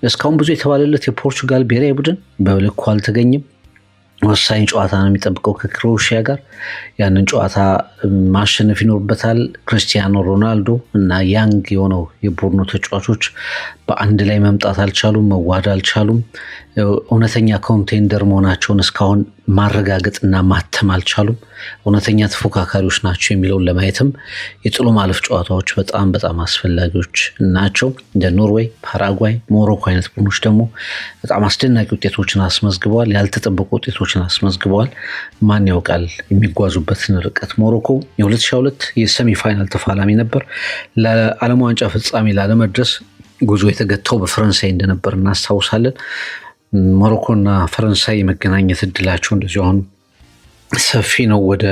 S4: እስካሁን ብዙ የተባለለት የፖርቹጋል ብሔራዊ ቡድን በልኩ አልተገኘም። ወሳኝ ጨዋታ ነው የሚጠብቀው ከክሮኤሽያ ጋር። ያንን ጨዋታ ማሸነፍ ይኖርበታል። ክርስቲያኖ ሮናልዶ እና ያንግ የሆነው የቡድኑ ተጫዋቾች በአንድ ላይ መምጣት አልቻሉም፣ መዋሃድ አልቻሉም። እውነተኛ ኮንቴንደር መሆናቸውን እስካሁን ማረጋገጥና ማተም አልቻሉም። እውነተኛ ተፎካካሪዎች ናቸው የሚለውን ለማየትም የጥሎ ማለፍ ጨዋታዎች በጣም በጣም አስፈላጊዎች ናቸው። እንደ ኖርዌይ፣ ፓራጓይ፣ ሞሮኮ አይነት ቡድኖች ደግሞ በጣም አስደናቂ ውጤቶችን አስመዝግበዋል። ያልተጠበቁ ውጤቶችን አስመዝግበዋል። ማን ያውቃል የሚጓዙበትን ርቀት። ሞሮኮ የ2022 የሰሚ ፋይናል ተፋላሚ ነበር። ለዓለም ዋንጫ ፍጻሜ ላለመድረስ ጉዞ የተገታው በፈረንሳይ እንደነበር እናስታውሳለን። ሞሮኮና ፈረንሳይ የመገናኘት እድላቸው እንደዚሁ አሁን ሰፊ ነው። ወደ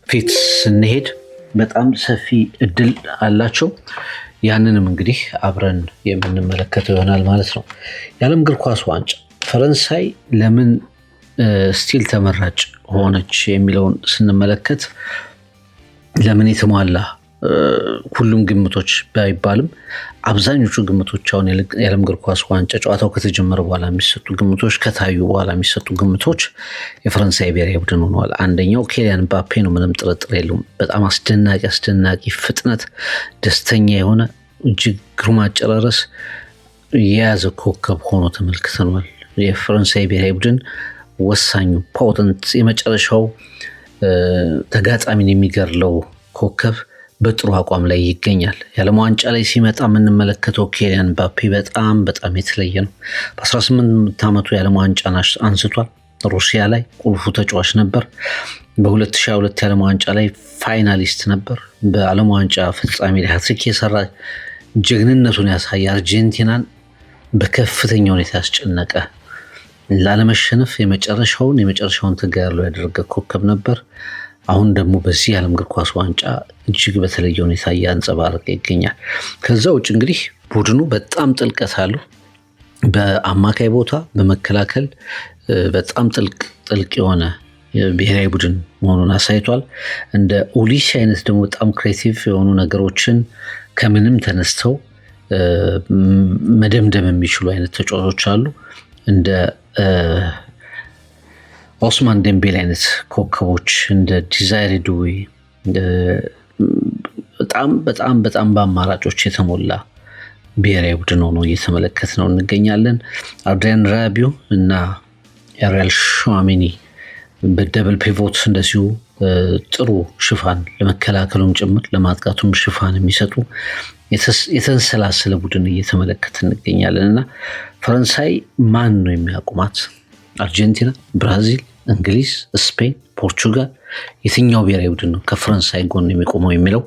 S4: ፊት ስንሄድ በጣም ሰፊ እድል አላቸው። ያንንም እንግዲህ አብረን የምንመለከተው ይሆናል ማለት ነው። የዓለም እግር ኳስ ዋንጫ ፈረንሳይ ለምን ስቲል ተመራጭ ሆነች የሚለውን ስንመለከት ለምን የተሟላ ሁሉም ግምቶች ባይባልም አብዛኞቹ ግምቶች አሁን የዓለም እግር ኳስ ዋንጫ ጨዋታው ከተጀመረ በኋላ የሚሰጡ ግምቶች ከታዩ በኋላ የሚሰጡ ግምቶች የፈረንሳይ ብሔራዊ ቡድን ሆነዋል። አንደኛው ኬሊያን ምባፔ ነው፣ ምንም ጥርጥር የለውም። በጣም አስደናቂ ፍጥነት፣ ደስተኛ የሆነ እጅግ ግሩም አጨራረስ የያዘ ኮከብ ሆኖ ተመልክተናል። የፈረንሳይ ብሔራዊ ቡድን ወሳኙ ፖተንት የመጨረሻው ተጋጣሚን የሚገርለው ኮከብ በጥሩ አቋም ላይ ይገኛል። የዓለም ዋንጫ ላይ ሲመጣ የምንመለከተው ኬሊያን ምባፔ በጣም የተለየ ነው። በ18 ዓመቱ የዓለም ዋንጫን አንስቷል። ሩሲያ ላይ ቁልፉ ተጫዋች ነበር። በ2022 የዓለም ዋንጫ ላይ ፋይናሊስት ነበር። በዓለም ዋንጫ ፍጻሜ ላይ ሃትሪክ የሰራ ጀግንነቱን ያሳየ አርጀንቲናን በከፍተኛ ሁኔታ ያስጨነቀ ላለመሸነፍ የመጨረሻውን ተጋድሎ ያደረገ ኮከብ ነበር። አሁን ደግሞ በዚህ የዓለም እግር ኳስ ዋንጫ እጅግ በተለየ ሁኔታ እያንጸባረቀ ይገኛል። ከዛ ውጭ እንግዲህ ቡድኑ በጣም ጥልቀት አለው። በአማካይ ቦታ በመከላከል በጣም ጥልቅ የሆነ ብሔራዊ ቡድን መሆኑን አሳይቷል። እንደ ኦሊሴ አይነት ደግሞ በጣም ክሬቲቭ የሆኑ ነገሮችን ከምንም ተነስተው መደምደም የሚችሉ አይነት ተጫዋቾች አሉ። እንደ ኦስማን ዴምቤሌ አይነት ኮከቦች፣ እንደ ዲዛይሬ ዱዌ በጣም በአማራጮች የተሞላ ብሔራዊ ቡድን ሆኖ እየተመለከት ነው እንገኛለን። አድሪያን ራቢዮ እና ኤሪያል ሸዋሜኒ በደብል ፒቮት እንደዚሁ ጥሩ ሽፋን ለመከላከሉም ጭምር ለማጥቃቱም ሽፋን የሚሰጡ የተንሰላሰለ ቡድን እየተመለከት እንገኛለን እና ፈረንሳይ ማን ነው የሚያቁማት? አርጀንቲና፣ ብራዚል፣ እንግሊዝ፣ ስፔን፣ ፖርቹጋል የትኛው ብሔራዊ ቡድን ነው ከፈረንሳይ ጎን የሚቆመው የሚለው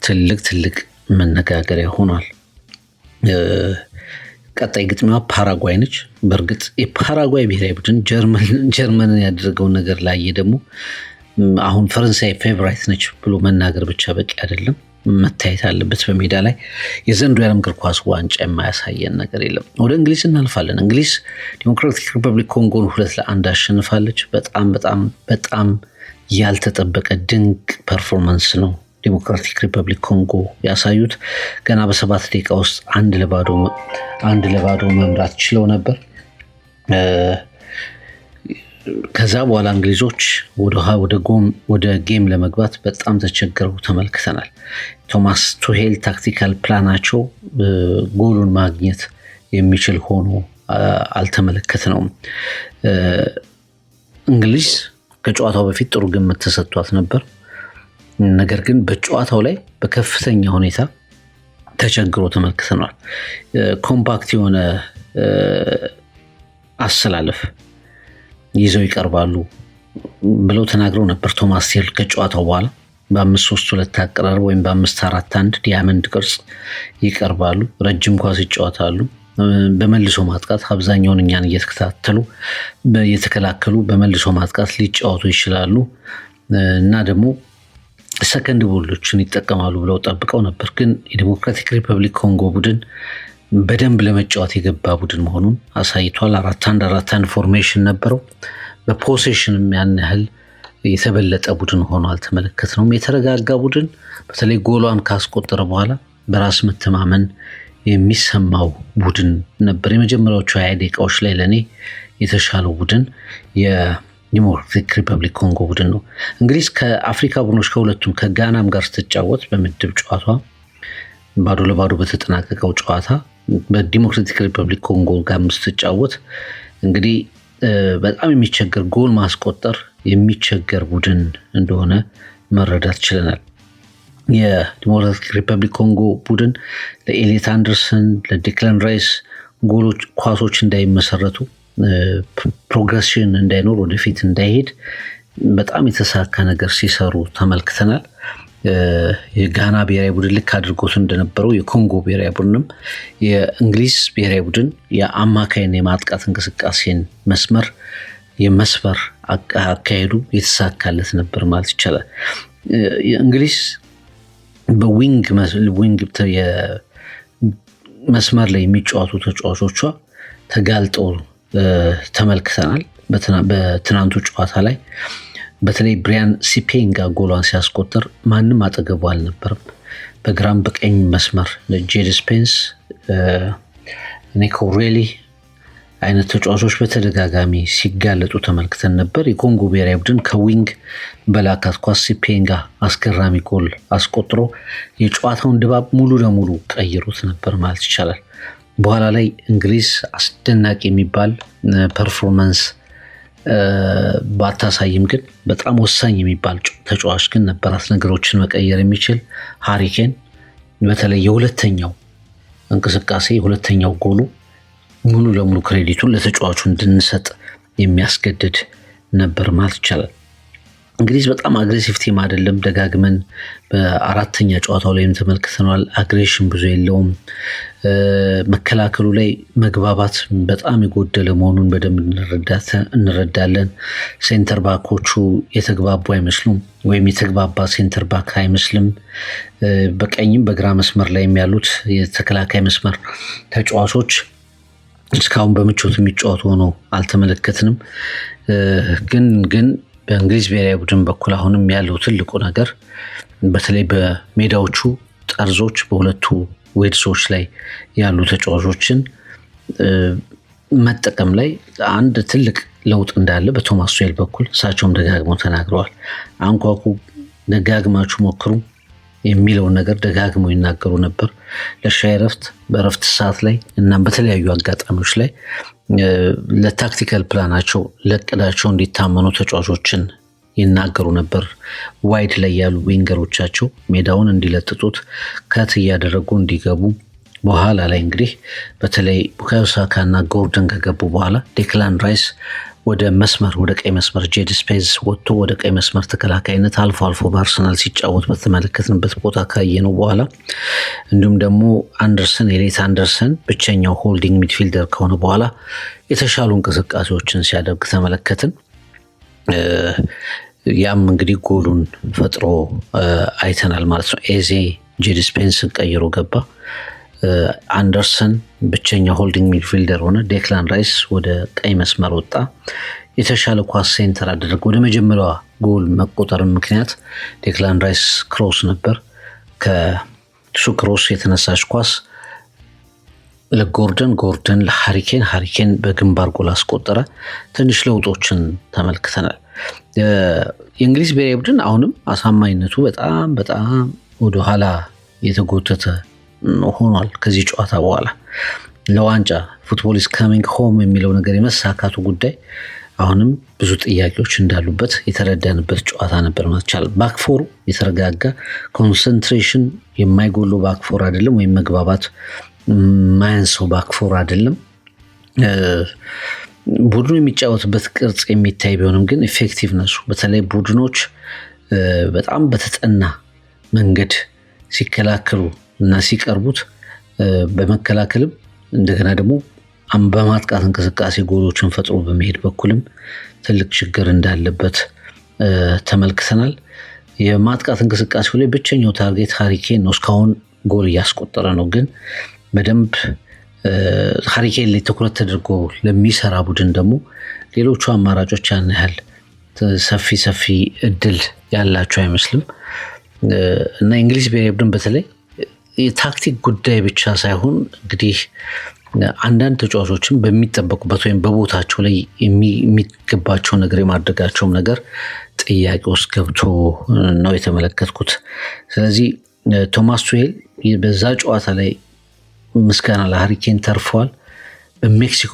S4: ትልቅ መነጋገሪያ ሆኗል። ቀጣይ ግጥሚያዋ ፓራጓይ ነች። በእርግጥ የፓራጓይ ብሔራዊ ቡድን ጀርመንን ያደረገውን ነገር ላይ ደግሞ አሁን ፈረንሳይ ፌቨራይት ነች ብሎ መናገር ብቻ በቂ አይደለም፣ መታየት አለበት በሜዳ ላይ። የዘንድሮው የዓለም እግር ኳስ ዋንጫ የማያሳየን ነገር የለም። ወደ እንግሊዝ እናልፋለን። እንግሊዝ ዲሞክራቲክ ሪፐብሊክ ኮንጎን 2-1 አሸንፋለች። በጣም ያልተጠበቀ ድንቅ ፐርፎርማንስ ነው ዲሞክራቲክ ሪፐብሊክ ኮንጎ ያሳዩት። ገና በ7 ደቂቃ ውስጥ 1-0 መምራት ችለው ነበር። ከዛ በኋላ እንግሊዞች ወደ ጌም ለመግባት በጣም ተቸግረው ተመልክተናል። ቶማስ ቱሄል ታክቲካል ፕላናቸው ጎሉን ማግኘት የሚችል ሆኖ አልተመለከትነውም። እንግሊዝ ከጨዋታው በፊት ጥሩ ግምት ተሰጥቷት ነበር። ነገር ግን በጨዋታው ላይ በከፍተኛ ሁኔታ ተቸግሮ ተመልክተናል። ኮምፓክት የሆነ አሰላለፍ ይዘው ይቀርባሉ ብለው ተናግረው ነበር ቶማስ ቱሄል ከጨዋታው በኋላ። በ5-3-2 አቀራረብ ወይም በ5-4-1 ዲያመንድ ቅርጽ ይቀርባሉ። ረጅም ኳስ ይጫወታሉ። በመልሶ ማጥቃት አብዛኛውን እኛን እየተከላከሉ በመልሶ ማጥቃት ሊጫወቱ ይችላሉ እና ደግሞ ሰከንድ ቦሎችን ይጠቀማሉ ብለው ጠብቀው ነበር። ግን የዲሞክራቲክ ሪፐብሊክ ኮንጎ ቡድን በደንብ ለመጫወት የገባ ቡድን መሆኑን አሳይቷል። 4-1-4-1 ፎርሜሽን ነበረው። በፖሴሽንም ያን ያህል የተበለጠ ቡድን ሆኖ አልተመለከትነውም። የተረጋጋ ቡድን፣ በተለይ ጎሏን ካስቆጠረ በኋላ በራስ መተማመን የሚሰማው ቡድን ነበር። የመጀመሪያዎቹ 20 ደቂቃዎች ላይ ለእኔ የተሻለው ቡድን የዲሞክራቲክ ሪፐብሊክ ኮንጎ ቡድን ነው። እንግሊዝ ከአፍሪካ ቡድኖች ከሁለቱም ከጋናም ጋር ስትጫወት በምድብ ጨዋታ 0-0 በተጠናቀቀው ጨዋታ በዲሞክራቲክ ሪፐብሊክ ኮንጎ ጋር ስትጫወት እንግዲህ በጣም የሚቸገር ጎል ማስቆጠር የሚቸገር ቡድን እንደሆነ መረዳት ችለናል። የዲሞክራቲክ ሪፐብሊክ ኮንጎ ቡድን ለኤሊት አንደርሰን፣ ለዲክላን ራይስ ኳሶች እንዳይመሰረቱ፣ ፕሮግሬሽን እንዳይኖር፣ ወደፊት እንዳይሄድ በጣም የተሳካ ነገር ሲሰሩ ተመልክተናል። የጋና ብሔራዊ ቡድን ልክ አድርጎት እንደነበረው የኮንጎ ብሔራዊ ቡድንም የእንግሊዝ ብሔራዊ ቡድን የአማካይን የማጥቃት እንቅስቃሴን የመስበር አካሄዱ የተሳካለት ነበር ማለት ይቻላል። እንግሊዝ በዊንግ መስመር ላይ የሚጫወቱ ተጫዋቾቿ ተጋልጠው ተመልክተናል። በትናንቱ ጨዋታ ላይ በተለይ ብሪያን ሲፔንጋ ጎሏን ሲያስቆጥር ማንም አጠገቡ አልነበርም። በግራም በቀኝ መስመር ጄድ ስፔንስ፣ ኒኮ ሬሊ አይነት ተጫዋቾች በተደጋጋሚ ሲጋለጡ ተመልክተን ነበር። የኮንጎ ብሔራዊ ቡድን ከዊንግ በላካት ኳስ ሲፔንጋ አስገራሚ ጎል አስቆጥሮ የጨዋታውን ድባብ ሙሉ ለሙሉ ቀይሮት ነበር ማለት ይቻላል። በኋላ ላይ እንግሊዝ አስደናቂ የሚባል ፐርፎርማንስ ባታሳይም ግን በጣም ወሳኝ የሚባል ተጫዋች ግን ነበራት፣ ነገሮችን መቀየር የሚችል ሃሪ ኬን። በተለይ የሁለተኛው እንቅስቃሴ የሁለተኛው ጎሉ ሙሉ ለሙሉ ክሬዲቱን ለተጫዋቹ እንድንሰጥ የሚያስገድድ ነበር ማለት ይቻላል። እንግሊዝ በጣም አግሬሲቭ ቲም አይደለም። ደጋግመን በአራተኛ ጨዋታው ላይም ተመልክተናል። አግሬሽን ብዙ የለውም። መከላከሉ ላይ መግባባት በጣም የጎደለ መሆኑን በደንብ እንረዳለን። ሴንተር ባኮቹ የተግባቡ አይመስሉም፣ ወይም የተግባባ ሴንተር ባክ አይመስልም። በቀኝም በግራ መስመር ላይ ያሉት የተከላካይ መስመር ተጫዋቾች እስካሁን በምቾት የሚጫወቱ ሆነው አልተመለከትንም። ግን በእንግሊዝ ብሔራዊ ቡድን በኩል አሁንም ያለው ትልቁ ነገር በተለይ በሜዳዎቹ ጠርዞች በሁለቱ ዌድሶች ላይ ያሉ ተጫዋቾችን መጠቀም ላይ አንድ ትልቅ ለውጥ እንዳለ በቶማስ ቱሄል በኩል እሳቸውም ደጋግመው ተናግረዋል። አንኳኩ፣ ደጋግማችሁ ሞክሩ የሚለውን ነገር ደጋግመው ይናገሩ ነበር። ለሻይ ረፍት፣ በረፍት ሰዓት ላይ እናም በተለያዩ አጋጣሚዎች ላይ ለታክቲካል ፕላናቸው ለቅዳቸው እንዲታመኑ ተጫዋቾችን ይናገሩ ነበር። ዋይድ ላይ ያሉ ዊንገሮቻቸው ሜዳውን እንዲለጥጡት ከት እያደረጉ እንዲገቡ በኋላ ላይ እንግዲህ በተለይ ቡካዮ ሳካ እና ጎርደን ከገቡ በኋላ ዴክላን ራይስ ወደ ቀይ መስመር ጄድ ስፔንስ ወጥቶ ወደ ቀይ መስመር ተከላካይነት አልፎ አልፎ በአርሰናል ሲጫወት በተመለከትንበት ቦታ ካየነው በኋላ እንዲሁም ደግሞ ኤሌት አንደርሰን ብቸኛው ሆልዲንግ ሚድፊልደር ከሆነ በኋላ የተሻሉ እንቅስቃሴዎችን ሲያደርግ ተመለከትን። ያም እንግዲህ ጎሉን ፈጥሮ አይተናል ማለት ነው። ኤዜ ጄድ ስፔንስን ቀይሮ ገባ። አንደርሰን ብቸኛ ሆልዲንግ ሚድፊልደር ሆነ። ዴክላን ራይስ ወደ ቀይ መስመር ወጣ። የተሻለ ኳስ ሴንተር አደረገ። ወደ መጀመሪያዋ ጎል መቆጠር ምክንያት ዴክላን ራይስ ክሮስ ነበር። ከሱ ክሮስ የተነሳች ኳስ ለጎርደን ለሃሪኬን በግንባር ጎል አስቆጠረ። ትንሽ ለውጦችን ተመልክተናል። የእንግሊዝ ብሔራዊ ቡድን አሁንም አሳማኝነቱ በጣም ወደኋላ የተጎተተ ሆኗል። ከዚህ ጨዋታ በኋላ ለዋንጫ ፉትቦል ኢዝ ካሚንግ ሆም የሚለው ነገር የመሳካቱ ጉዳይ አሁንም ብዙ ጥያቄዎች እንዳሉበት የተረዳንበት ጨዋታ ነበር ማለት ይቻላል። ባክፎሩ የተረጋጋ ኮንሰንትሬሽን የማይጎለው ባክፎር አይደለም፣ ወይም መግባባት ማያንሰው ባክፎር አይደለም። ቡድኑ የሚጫወትበት ቅርጽ የሚታይ ቢሆንም ግን ኤፌክቲቭነሱ በተለይ ቡድኖች በጣም በተጠና መንገድ ሲከላከሉ እና ሲቀርቡት በመከላከልም እንደገና ደግሞ በማጥቃት እንቅስቃሴ ጎሎችን ፈጥሮ በመሄድ በኩልም ትልቅ ችግር እንዳለበት ተመልክተናል። የማጥቃት እንቅስቃሴው ላይ ብቸኛው ታርጌት ሃሪኬን ነው። እስካሁን ጎል እያስቆጠረ ነው። ግን በደንብ ሃሪኬን ላይ ትኩረት ተደርጎ ለሚሰራ ቡድን ደግሞ ሌሎቹ አማራጮች ያን ያህል ሰፊ እድል ያላቸው አይመስልም እና የእንግሊዝ ብሔራዊ ቡድን በተለይ የታክቲክ ጉዳይ ብቻ ሳይሆን እንግዲህ አንዳንድ ተጫዋቾችን በሚጠበቁበት ወይም በቦታቸው ላይ የሚገባቸው ነገር የማድረጋቸውም ነገር ጥያቄ ውስጥ ገብቶ ነው የተመለከትኩት። ስለዚህ ቶማስ ቱሄል በዛ ጨዋታ ላይ ምስጋና ለሃሪኬን ተርፈዋል። በሜክሲኮ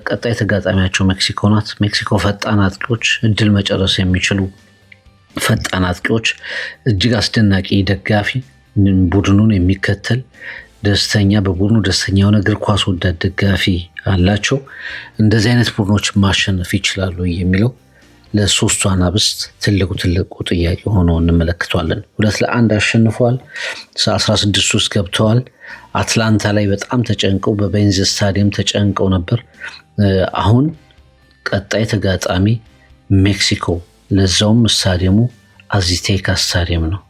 S4: ቀጣይ ተጋጣሚያቸው ሜክሲኮ ናት። ሜክሲኮ ፈጣን አጥቂዎች፣ እድል መጨረስ የሚችሉ ፈጣን አጥቂዎች፣ እጅግ አስደናቂ ደጋፊ፣ ቡድኑን የሚከተል ደስተኛ፣ በቡድኑ ደስተኛ የሆነ እግር ኳስ ወዳድ ደጋፊ አላቸው። እንደዚህ አይነት ቡድኖች ማሸነፍ ይችላሉ የሚለው ለሶስቱ አናብስት ትልቁ ጥያቄ ሆኖ እንመለከተዋለን። 2-1 አሸንፈዋል። 16 ውስጥ ገብተዋል። አትላንታ ላይ በጣም ተጨንቀው በቤንዝ ስታዲየም ተጨንቀው ነበር። አሁን ቀጣይ ተጋጣሚ ሜክሲኮ፣ ለዛውም ስታዲየሙ አዚቴካ ስታዲየም ነው።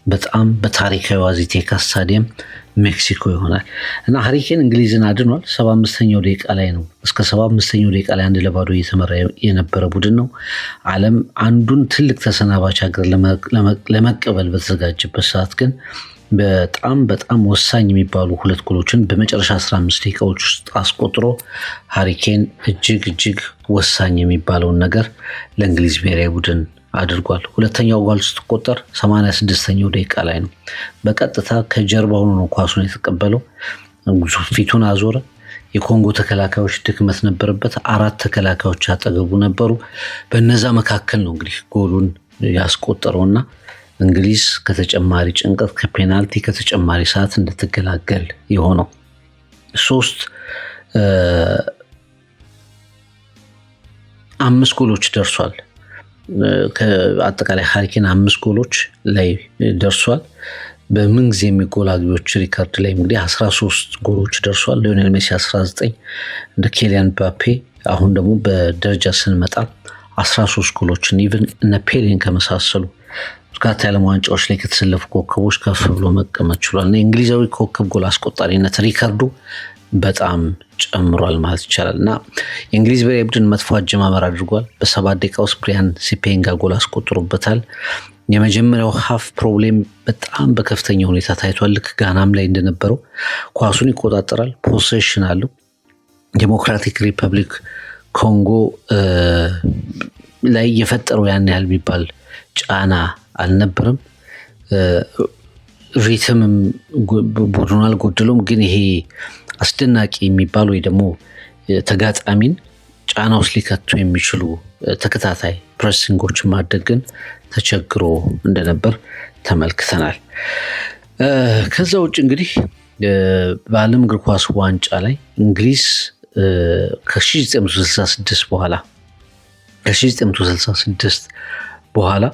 S4: በጣም በታሪካዊ አዚቴካ ስታዲየም ሜክሲኮ ይሆናል እና ሃሪኬን እንግሊዝን አድኗል። 75ኛው ደቂቃ ላይ ነው። እስከ 75ኛው ደቂቃ ላይ 1-0 እየተመራ የነበረ ቡድን ነው። ዓለም አንዱን ትልቅ ተሰናባች ሀገር ለመቀበል በተዘጋጀበት ሰዓት ግን በጣም ወሳኝ የሚባሉ 2 ጎሎችን በመጨረሻ 15 ደቂቃዎች ውስጥ አስቆጥሮ ሃሪኬን እጅግ ወሳኝ የሚባለውን ነገር ለእንግሊዝ ብሔራዊ ቡድን አድርጓል። ሁለተኛው ጎል ስትቆጠር 86ኛው ደቂቃ ላይ ነው። በቀጥታ ከጀርባው ነው ኳሱን የተቀበለው። ፊቱን አዞረ። የኮንጎ ተከላካዮች ድክመት ነበረበት። 4 ተከላካዮች አጠገቡ ነበሩ። በነዛ መካከል ነው እንግዲህ ጎሉን ያስቆጠረውና እንግሊዝ ከተጨማሪ ጭንቀት፣ ከፔናልቲ፣ ከተጨማሪ ሰዓት እንድትገላገል የሆነው 5 ጎሎች ደርሷል ከአጠቃላይ ሃሪኬን 5 ጎሎች ላይ ደርሷል። በምን ጊዜ የሚጎል አግቢዎች ሪከርድ ላይ እንግዲህ 13 ጎሎች ደርሷል። ሊዮኔል ሜሲ 19፣ እንደ ኬሊያን ምባፔ አሁን ደግሞ በደረጃ ስንመጣ 13 ጎሎችን ኢቭን እነ ፔሌን ከመሳሰሉ በርካታ የዓለም ዋንጫዎች ላይ ከተሰለፉ ኮከቦች ከፍ ብሎ መቀመጥ ችሏል። እና የእንግሊዛዊ ኮከብ ጎል አስቆጣሪነት ሪከርዱ በጣም ጨምሯል ማለት ይቻላል። እና የእንግሊዝ ብሔራዊ ቡድን መጥፎ አጀማመር አድርጓል። በ7 ደቂቃ ውስጥ ብሪያን ሲፔንጋ ጎል አስቆጥሮበታል። የመጀመሪያው ሀፍ ፕሮብሌም በጣም በከፍተኛ ሁኔታ ታይቷል። ልክ ጋናም ላይ እንደነበረው ኳሱን ይቆጣጠራል፣ ፖሴሽን አለው። ዴሞክራቲክ ሪፐብሊክ ኮንጎ ላይ የፈጠረው ያን ያህል የሚባል ጫና አልነበረም። ሪትምም ቡድኑ አልጎደለውም። ግን ይሄ አስደናቂ የሚባል ወይ ደግሞ ተጋጣሚን ጫና ውስጥ ሊከቱ የሚችሉ ተከታታይ ፕሬሲንጎችን ማድረግ ግን ተቸግሮ እንደነበር ተመልክተናል። ከዛ ውጭ እንግዲህ በዓለም እግር ኳስ ዋንጫ ላይ እንግሊዝ ከ1966 በኋላ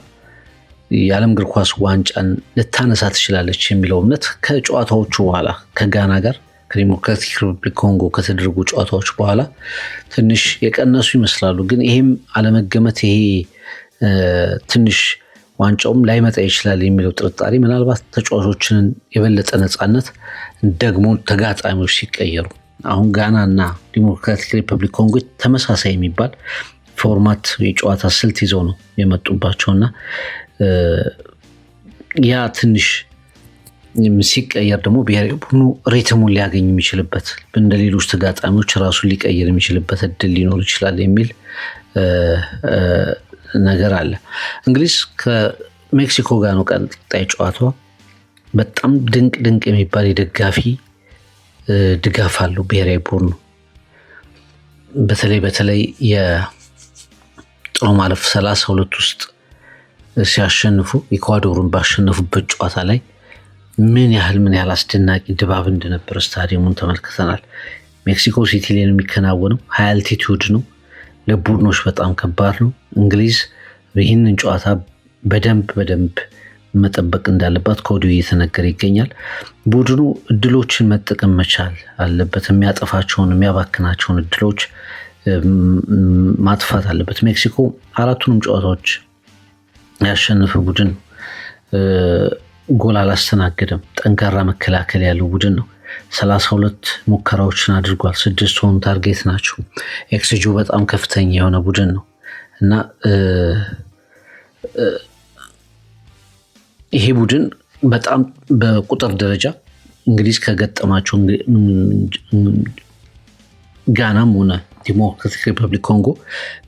S4: የዓለም እግር ኳስ ዋንጫን ልታነሳ ትችላለች የሚለው እምነት ከጨዋታዎቹ በኋላ ከጋና ጋር ከዲሞክራቲክ ሪፐብሊክ ኮንጎ ከተደረጉ ጨዋታዎች በኋላ ትንሽ የቀነሱ ይመስላሉ። ግን ይሄም አለመገመት ይሄ ትንሽ ዋንጫውም ላይመጣ ይችላል የሚለው ጥርጣሬ ምናልባት ተጫዋቾችን የበለጠ ነፃነት ደግሞ ተጋጣሚዎች ሲቀየሩ አሁን ጋና እና ዲሞክራቲክ ሪፐብሊክ ኮንጎ ተመሳሳይ የሚባል ፎርማት የጨዋታ ስልት ይዘው ነው የመጡባቸውና ያ ትንሽ ሲቀየር ደግሞ ብሔራዊ ቡድኑ ሪትሙን ሊያገኝ የሚችልበት እንደ ሌሎች ተጋጣሚዎች ራሱን ሊቀየር የሚችልበት እድል ሊኖር ይችላል የሚል ነገር አለ። እንግሊዝ ከሜክሲኮ ጋር ነው ቀጣይ ጨዋታዋ። በጣም ድንቅ የሚባል የደጋፊ ድጋፍ አለው ብሔራዊ ቡድኑ። በተለይ የጥሎ ማለፍ 32 ውስጥ ሲያሸንፉ ኢኳዶርን ባሸነፉበት ጨዋታ ላይ ምን ያህል አስደናቂ ድባብ እንደነበረ ስታዲየሙን ተመልክተናል። ሜክሲኮ ሲቲ ላይ ነው የሚከናወነው። ሃይ አልቲቲዩድ ነው፣ ለቡድኖች በጣም ከባድ ነው። እንግሊዝ ይህንን ጨዋታ በደንብ መጠበቅ እንዳለባት ከወዲሁ እየተነገረ ይገኛል። ቡድኑ እድሎችን መጠቀም መቻል አለበት። የሚያጠፋቸውን የሚያባክናቸውን እድሎች ማጥፋት አለበት። ሜክሲኮ 4ቱንም ጨዋታዎች ያሸነፈ ቡድን ጎል አላስተናገደም። ጠንካራ መከላከል ያለው ቡድን ነው። 32 ሙከራዎችን አድርጓል። 6 ኦን ታርጌት ናቸው። ኤክስጂው በጣም ከፍተኛ የሆነ ቡድን ነው እና ይሄ ቡድን በጣም በቁጥር ደረጃ እንግሊዝ ከገጠማቸው ጋናም ሆነ ዲሞክራቲክ ሪፐብሊክ ኮንጎ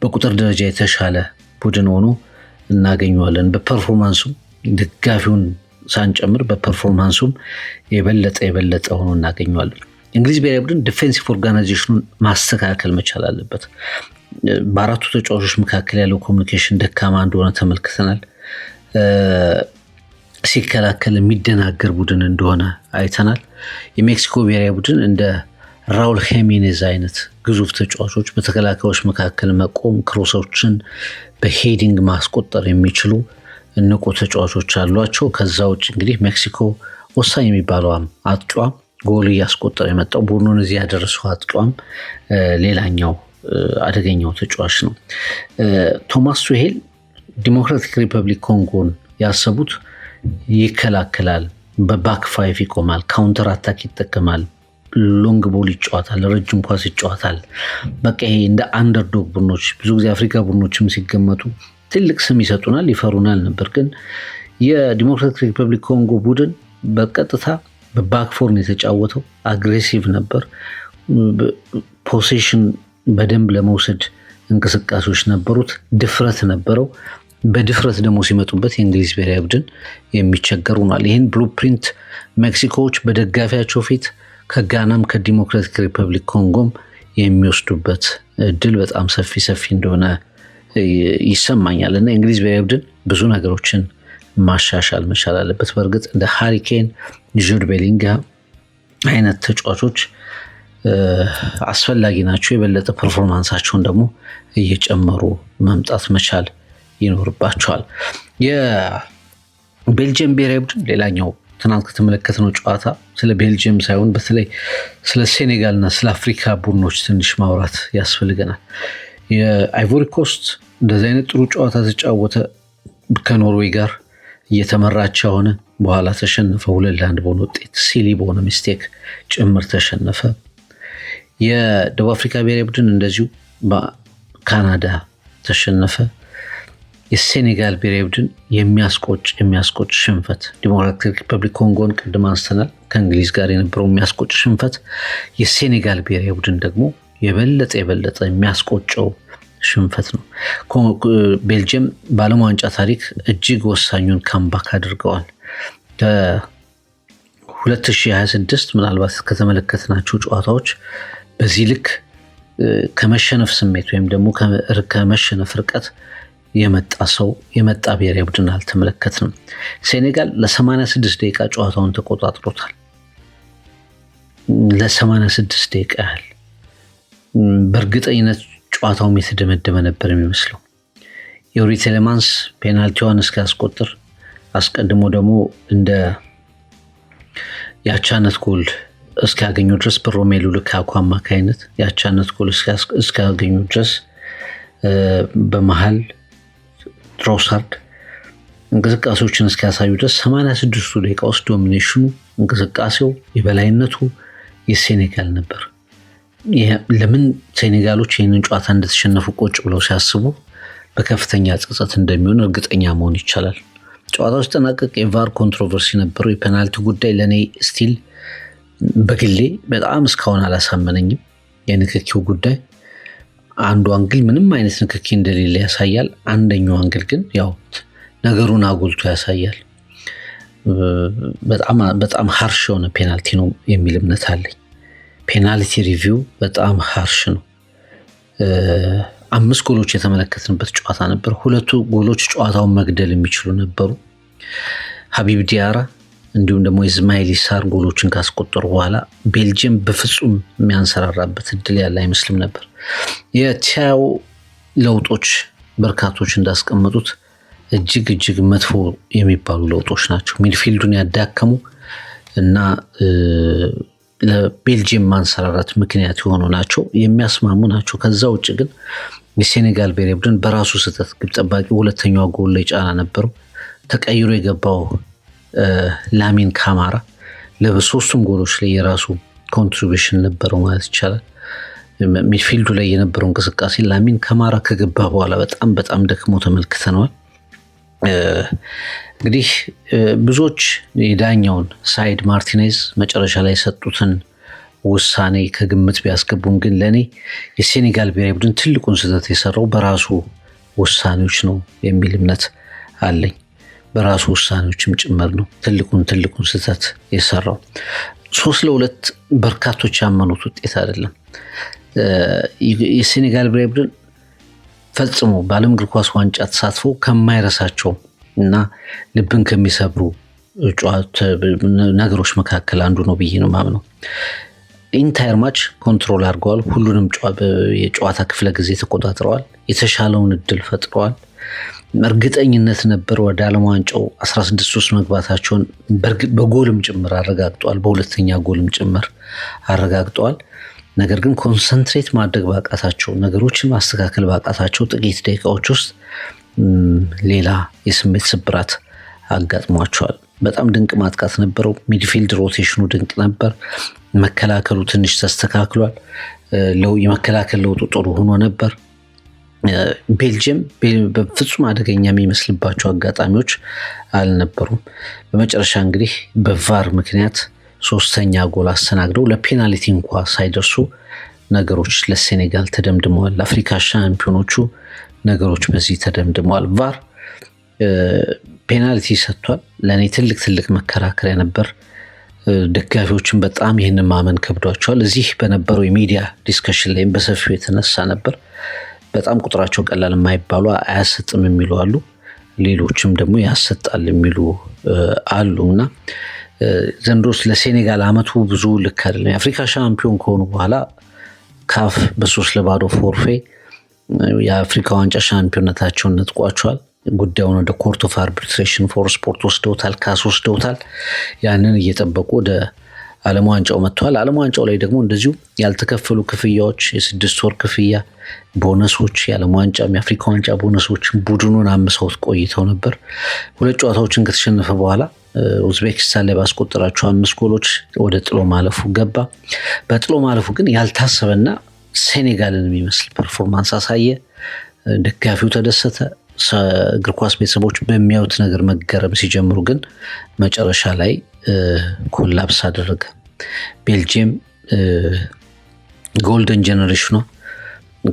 S4: በቁጥር ደረጃ የተሻለ ቡድን ሆኖ እናገኘዋለን። በፐርፎርማንሱም ደጋፊውን ሳንጨምር በፐርፎርማንሱም የበለጠ ሆኖ እናገኘዋለን። እንግሊዝ ብሔራዊ ቡድን ዲፌንሲቭ ኦርጋናይዜሽኑን ማስተካከል መቻል አለበት። በአራቱ ተጫዋቾች መካከል ያለው ኮሚኒኬሽን ደካማ እንደሆነ ተመልክተናል። ሲከላከል የሚደናገር ቡድን እንደሆነ አይተናል። የሜክሲኮ ብሔራዊ ቡድን እንደ ራውል ሄሚኔዝ አይነት ግዙፍ ተጫዋቾች በተከላካዮች መካከል መቆም፣ ክሮሶችን በሄዲንግ ማስቆጠር የሚችሉ ንቁ ተጫዋቾች አሏቸው። ከዛ ውጭ እንግዲህ ሜክሲኮ ወሳኝ የሚባለው አጥቂዋም ጎል እያስቆጠረ የመጣው ቡድኑን እዚህ ያደረሰው አጥቂዋም ሌላኛው አደገኛው ተጫዋች ነው። ቶማስ ቱሄል ዲሞክራቲክ ሪፐብሊክ ኮንጎን ያሰቡት ይከላከላል፣ በባክ ፋይቭ ይቆማል፣ ካውንተር አታክ ይጠቀማል፣ ሎንግ ቦል ይጫወታል፣ ረጅም ኳስ ይጫወታል። በቃ ይሄ እንደ አንደርዶግ ቡድኖች ብዙ ጊዜ አፍሪካ ቡድኖችም ሲገመቱ ትልቅ ስም ይሰጡናል፣ ይፈሩናል ነበር። ግን የዲሞክራቲክ ሪፐብሊክ ኮንጎ ቡድን በቀጥታ በባክፎር ነው የተጫወተው። አግሬሲቭ ነበር። ፖሴሽን በደንብ ለመውሰድ እንቅስቃሴዎች ነበሩት። ድፍረት ነበረው። በድፍረት ደግሞ ሲመጡበት የእንግሊዝ ብሔራዊ ቡድን የሚቸገሩ ሆኗል። ይህን ብሉፕሪንት ሜክሲኮዎች በደጋፊያቸው ፊት ከጋናም ከዲሞክራቲክ ሪፐብሊክ ኮንጎም የሚወስዱበት እድል በጣም ሰፊ እንደሆነ ይሰማኛል እና የእንግሊዝ ብሔራዊ ቡድን ብዙ ነገሮችን ማሻሻል መቻል አለበት። በእርግጥ እንደ ሃሪኬን፣ ጁድ ቤሊንግሃም አይነት ተጫዋቾች አስፈላጊ ናቸው። የበለጠ ፐርፎርማንሳቸውን ደግሞ እየጨመሩ መምጣት መቻል ይኖርባቸዋል። የቤልጅየም ብሔራዊ ቡድን ሌላኛው ትናንት ከተመለከትነው ጨዋታ ስለ ቤልጅየም ሳይሆን በተለይ ስለ ሴኔጋልና ስለ አፍሪካ ቡድኖች ትንሽ ማውራት ያስፈልገናል። የአይቮሪ ኮስት እንደዚህ አይነት ጥሩ ጨዋታ ተጫወተ፣ ከኖርዌይ ጋር እየተመራች ሆነ፣ በኋላ ተሸነፈ 2-1 በሆነ ውጤት፣ ሲሊ በሆነ ሚስቴክ ጭምር ተሸነፈ። የደቡብ አፍሪካ ብሔራዊ ቡድን እንደዚሁ በካናዳ ተሸነፈ። የሴኔጋል ብሔራዊ ቡድን የሚያስቆጭ ሽንፈት፣ ዲሞክራቲክ ሪፐብሊክ ኮንጎን ቅድም አንስተናል፣ ከእንግሊዝ ጋር የነበረው የሚያስቆጭ ሽንፈት። የሴኔጋል ብሔራዊ ቡድን ደግሞ የበለጠ የሚያስቆጨው ሽንፈት ነው። ቤልጅየም በዓለም ዋንጫ ታሪክ እጅግ ወሳኙን ካምባክ አድርገዋል። ከ2026 ምናልባት ከተመለከትናቸው ጨዋታዎች በዚህ ልክ ከመሸነፍ ስሜት ወይም ደግሞ ከመሸነፍ ርቀት የመጣ ብሔራዊ ቡድን አልተመለከትንም። ሴኔጋል ለ86 ደቂቃ ጨዋታውን ተቆጣጥሮታል። ለ86 ደቂቃ ያህል በእርግጠኝነት ጨዋታውም የተደመደመ ነበር የሚመስለው። የዩሪ ቴሌማንስ ፔናልቲዋን እስኪያስቆጥር አስቀድሞ ደግሞ እንደ የአቻነት ጎል እስኪያገኙ ድረስ በሮሜሉ ሉካኩ አማካይነት የአቻነት ጎል እስኪያገኙ ድረስ በመሃል ትሮሳርድ እንቅስቃሴዎችን እስኪያሳዩ ድረስ 86ቱ ደቂቃ ውስጥ ዶሚኔሽኑ፣ እንቅስቃሴው፣ የበላይነቱ የሴኔጋል ነበር። ለምን ሴኔጋሎች ይህንን ጨዋታ እንደተሸነፉ ቁጭ ብለው ሲያስቡ በከፍተኛ ጸጸት እንደሚሆን እርግጠኛ መሆን ይቻላል። ጨዋታው ሲጠናቀቅ የቫር ኮንትሮቨርሲ ነበረው። የፔናልቲ ጉዳይ ለእኔ ስቲል በግሌ በጣም እስካሁን አላሳመነኝም። የንክኪው ጉዳይ አንዱ አንግል ምንም አይነት ንክኪ እንደሌለ ያሳያል። አንደኛው አንግል ግን ያው ነገሩን አጉልቶ ያሳያል። በጣም ሃርሽ የሆነ ፔናልቲ ነው የሚል እምነት አለኝ። ፔናልቲ ሪቪው በጣም ሃርሽ ነው። 5 ጎሎች የተመለከትንበት ጨዋታ ነበር። 2 ጎሎች ጨዋታውን መግደል የሚችሉ ነበሩ። ሀቢብ ዲያራ እንዲሁም ደግሞ ኢስማኤል ሳር ጎሎችን ካስቆጠሩ በኋላ ቤልጅየም በፍጹም የሚያንሰራራበት እድል ያለ አይመስልም ነበር። የቲያው ለውጦች በርካቶች እንዳስቀመጡት እጅግ መጥፎ የሚባሉ ለውጦች ናቸው። ሚድፊልዱን ያዳከሙ እና ለቤልጅየም ማንሰራራት ምክንያት የሆኑ ናቸው፣ የሚያስማሙ ናቸው። ከዛ ውጭ ግን የሴኔጋል ብሔራዊ ቡድን በራሱ ስህተት ግብ ጠባቂ ሁለተኛው ጎል ላይ ጫና ነበረው። ተቀይሮ የገባው ላሚን ካማራ ለሶስቱም ጎሎች ላይ የራሱ ኮንትሪቢሽን ነበረው ማለት ይቻላል። ሚድፊልዱ ላይ የነበረው እንቅስቃሴ ላሚን ካማራ ከገባ በኋላ በጣም ደክሞ ተመልክተነዋል። እንግዲህ ብዙዎች የዳኛውን ሳይድ ማርቲኔዝ መጨረሻ ላይ የሰጡትን ውሳኔ ከግምት ቢያስገቡም ግን ለእኔ የሴኔጋል ብሔራዊ ቡድን ትልቁን ስህተት የሰራው በራሱ ውሳኔዎች ነው የሚል እምነት አለኝ። በራሱ ውሳኔዎችም ጭምር ነው ትልቁን ስህተት የሰራው። 3-2 በርካቶች ያመኑት ውጤት አይደለም። የሴኔጋል ብሔራዊ ቡድን ፈጽሞ በዓለም እግር ኳስ ዋንጫ ተሳትፎ ከማይረሳቸው እና ልብን ከሚሰብሩ ነገሮች መካከል አንዱ ነው ብዬ ነው ማምነው። ኢንታየር ማች ኮንትሮል አድርገዋል። ሁሉንም የጨዋታ ክፍለ ጊዜ ተቆጣጥረዋል። የተሻለውን እድል ፈጥረዋል። እርግጠኝነት ነበር ወደ ዓለም ዋንጫው 16 መግባታቸውን በጎልም ጭምር አረጋግጠዋል። በሁለተኛ ጎልም ጭምር አረጋግጠዋል። ነገር ግን ኮንሰንትሬት ማድረግ ባቃታቸው፣ ነገሮችን ማስተካከል ባቃታቸው ጥቂት ደቂቃዎች ውስጥ ሌላ የስሜት ስብራት አጋጥሟቸዋል። በጣም ድንቅ ማጥቃት ነበረው። ሚድፊልድ ሮቴሽኑ ድንቅ ነበር። መከላከሉ ትንሽ ተስተካክሏል። የመከላከል ለውጡ ጥሩ ሆኖ ነበር። ቤልጅየም በፍጹም አደገኛ የሚመስልባቸው አጋጣሚዎች አልነበሩም። በመጨረሻ እንግዲህ በቫር ምክንያት 3ኛ ጎል አስተናግደው ለፔናልቲ እንኳ ሳይደርሱ ነገሮች ለሴኔጋል ተደምድመዋል። ለአፍሪካ ሻምፒዮኖቹ ነገሮች በዚህ ተደምድመዋል። ቫር ፔናልቲ ሰጥቷል። ለእኔ ትልቅ መከራከሪያ ነበር። ደጋፊዎችን በጣም ይህንን ማመን ከብዷቸዋል። እዚህ በነበረው የሚዲያ ዲስከሽን ላይም በሰፊው የተነሳ ነበር። በጣም ቁጥራቸው ቀላል የማይባሉ አያሰጥም የሚሉ አሉ፣ ሌሎችም ደግሞ ያሰጣል የሚሉ አሉ እና ዘንድሮስ ለሴኔጋል አመቱ ብዙ ልክ አይደለም። የአፍሪካ ሻምፒዮን ከሆኑ በኋላ ካፍ በ3-0 ፎርፌ የአፍሪካ ዋንጫ ሻምፒዮንነታቸውን ነጥቋቸዋል። ጉዳዩን ወደ ኮርት ኦፍ አርቢትሬሽን ፎር ስፖርት ወስደውታል፣ ካስ ወስደውታል። ያንን እየጠበቁ ወደ ዓለም ዋንጫው መጥተዋል። ዓለም ዋንጫው ላይ ደግሞ እንደዚሁ ያልተከፈሉ ክፍያዎች፣ የ6 ወር ክፍያ፣ ቦነሶች፣ የዓለም ዋንጫም የአፍሪካ ዋንጫ ቦነሶችን ቡድኑን አምሰውት ቆይተው ነበር። 2 ጨዋታዎችን ከተሸነፈ በኋላ ኡዝቤኪስታን ላይ ባስቆጠራቸው 5 ጎሎች ወደ ጥሎ ማለፉ ገባ። በጥሎ ማለፉ ግን ያልታሰበና ሴኔጋልን የሚመስል ፐርፎርማንስ አሳየ። ደጋፊው ተደሰተ። እግር ኳስ ቤተሰቦች በሚያዩት ነገር መገረም ሲጀምሩ ግን መጨረሻ ላይ ኮላፕስ አደረገ። ቤልጅየም ጎልደን ጄኔሬሽኗ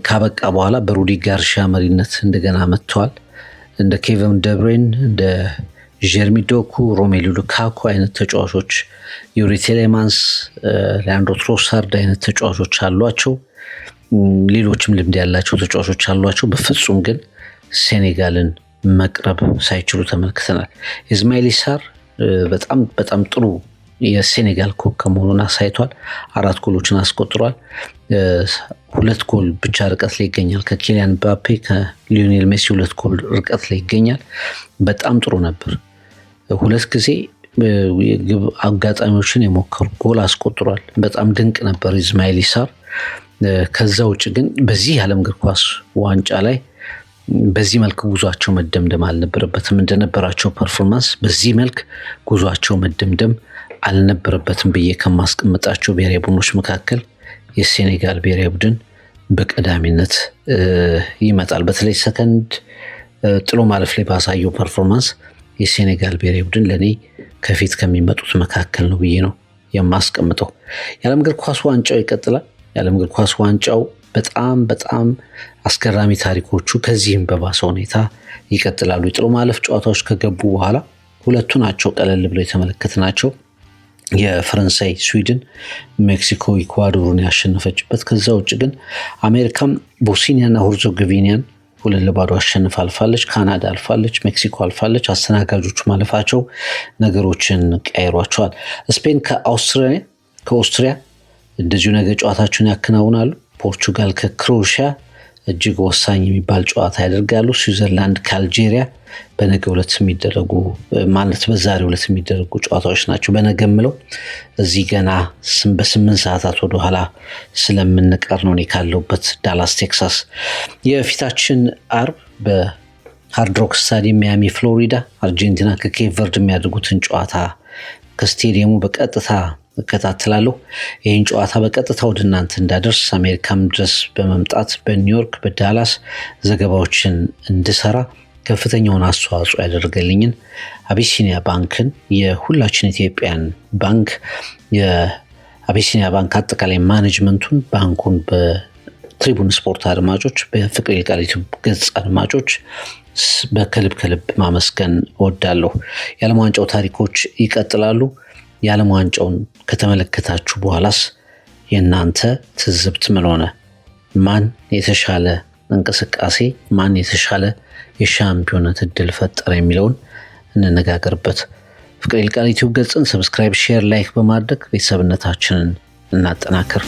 S4: ካበቃ በኋላ በሩዲ ጋርሺያ መሪነት እንደገና መጥተዋል። እንደ ኬቨን ደብሬን፣ እንደ ጀርሚ ዶኩ፣ ሮሜሉ ሉካኩ አይነት ተጫዋቾች፣ ዩሪ ቴሌማንስ፣ ሊያንድሮ ትሮሳርድ አይነት ተጫዋቾች አሏቸው። ሌሎችም ልምድ ያላቸው ተጫዋቾች አሏቸው። በፍጹም ግን ሴኔጋልን መቅረብ ሳይችሉ ተመልክተናል። ኢስማኤል ሳር በጣም በጣም ጥሩ የሴኔጋል ኮከብ መሆኑን አሳይቷል። 4 ጎሎችን አስቆጥሯል። 2 ጎል ብቻ ርቀት ላይ ይገኛል ከኪሊያን ምባፔ፣ ከሊዮኔል ሜሲ 2 ጎል ርቀት ላይ ይገኛል። በጣም ጥሩ ነበር። 2 ጊዜ የግብ አጋጣሚዎችን የሞከሩ ጎል አስቆጥሯል። በጣም ድንቅ ነበር ኢስማኤል ሳር። ከዛ ውጭ ግን በዚህ የዓለም እግር ኳስ ዋንጫ ላይ በዚህ መልክ ጉዟቸው መደምደም አልነበረበትም። እንደነበራቸው ፐርፎርማንስ በዚህ መልክ ጉዟቸው መደምደም አልነበረበትም ብዬ ከማስቀምጣቸው ብሔራዊ ቡድኖች መካከል የሴኔጋል ብሔራዊ ቡድን በቀዳሚነት ይመጣል። በተለይ ሰከንድ ጥሎ ማለፍ ላይ ባሳየው ፐርፎርማንስ የሴኔጋል ብሔራዊ ቡድን ለእኔ ከፊት ከሚመጡት መካከል ነው ብዬ ነው የማስቀምጠው። የዓለም እግር ኳስ ዋንጫው ይቀጥላል። የዓለም እግር ኳስ ዋንጫው በጣም በጣም አስገራሚ ታሪኮቹ ከዚህም በባሰ ሁኔታ ይቀጥላሉ። የጥሎ ማለፍ ጨዋታዎች ከገቡ በኋላ 2ቱ ናቸው ቀለል ብለው የተመለከትናቸው። የፈረንሳይ ስዊድን ሜክሲኮ ኢኳዶርን ያሸነፈችበት። ከዛ ውጭ ግን አሜሪካም ቦስኒያና ሄርዘጎቪናን 2-0 አሸንፋ አልፋለች። ካናዳ አልፋለች። ሜክሲኮ አልፋለች። አስተናጋጆቹ ማለፋቸው ነገሮችን ቀይሯቸዋል። ስፔን ከኦስትሪያ እንደዚሁ ነገ ጨዋታቸውን ያከናውናሉ። ፖርቹጋል ከክሮኤሺያ እጅግ ወሳኝ የሚባል ጨዋታ ያደርጋሉ። ስዊዘርላንድ ከአልጄሪያ በነገው ዕለት የሚደረጉ በዛሬው ዕለት የሚደረጉ ጨዋታዎች ናቸው። በነገ ምለው እዚህ ገና በ8 ሰዓታት ወደኋላ ስለምንቀር ነው እኔ ካለሁበት ዳላስ ቴክሳስ። የፊታችን አርብ በሃርድ ሮክ ስታዲየም ሚያሚ ፍሎሪዳ አርጀንቲና ከኬፕ ቨርድ የሚያደርጉትን ጨዋታ ከስቴዲየሙ በቀጥታ እከታተላለሁ። ይህን ጨዋታ በቀጥታ ወደ እናንተ እንዳደርስ አሜሪካም ድረስ በመምጣት በኒውዮርክ በዳላስ ዘገባዎችን እንድሰራ ከፍተኛውን አስተዋጽኦ ያደርገልኝን አቢሲኒያ ባንክን የሁላችን ኢትዮጵያን ባንክ የአቢሲኒያ ባንክ አጠቃላይ ማኔጅመንቱን ባንኩን በትሪቡን ስፖርት አድማጮች በፍቅር የቃሊቱ ገጽ አድማጮች ከልብ ማመስገን እወዳለሁ። የዓለም ዋንጫው ታሪኮች ይቀጥላሉ። የዓለም ዋንጫውን ከተመለከታችሁ በኋላስ የእናንተ ትዝብት ምን ሆነ? ማን የተሻለ እንቅስቃሴ፣ ማን የተሻለ የሻምፒዮንነት እድል ፈጠረ የሚለውን እንነጋገርበት። ፍቅር የቃሊቱ ገጽን ሰብስክራይብ፣ ሼር፣ ላይክ በማድረግ ቤተሰብነታችንን እናጠናክር።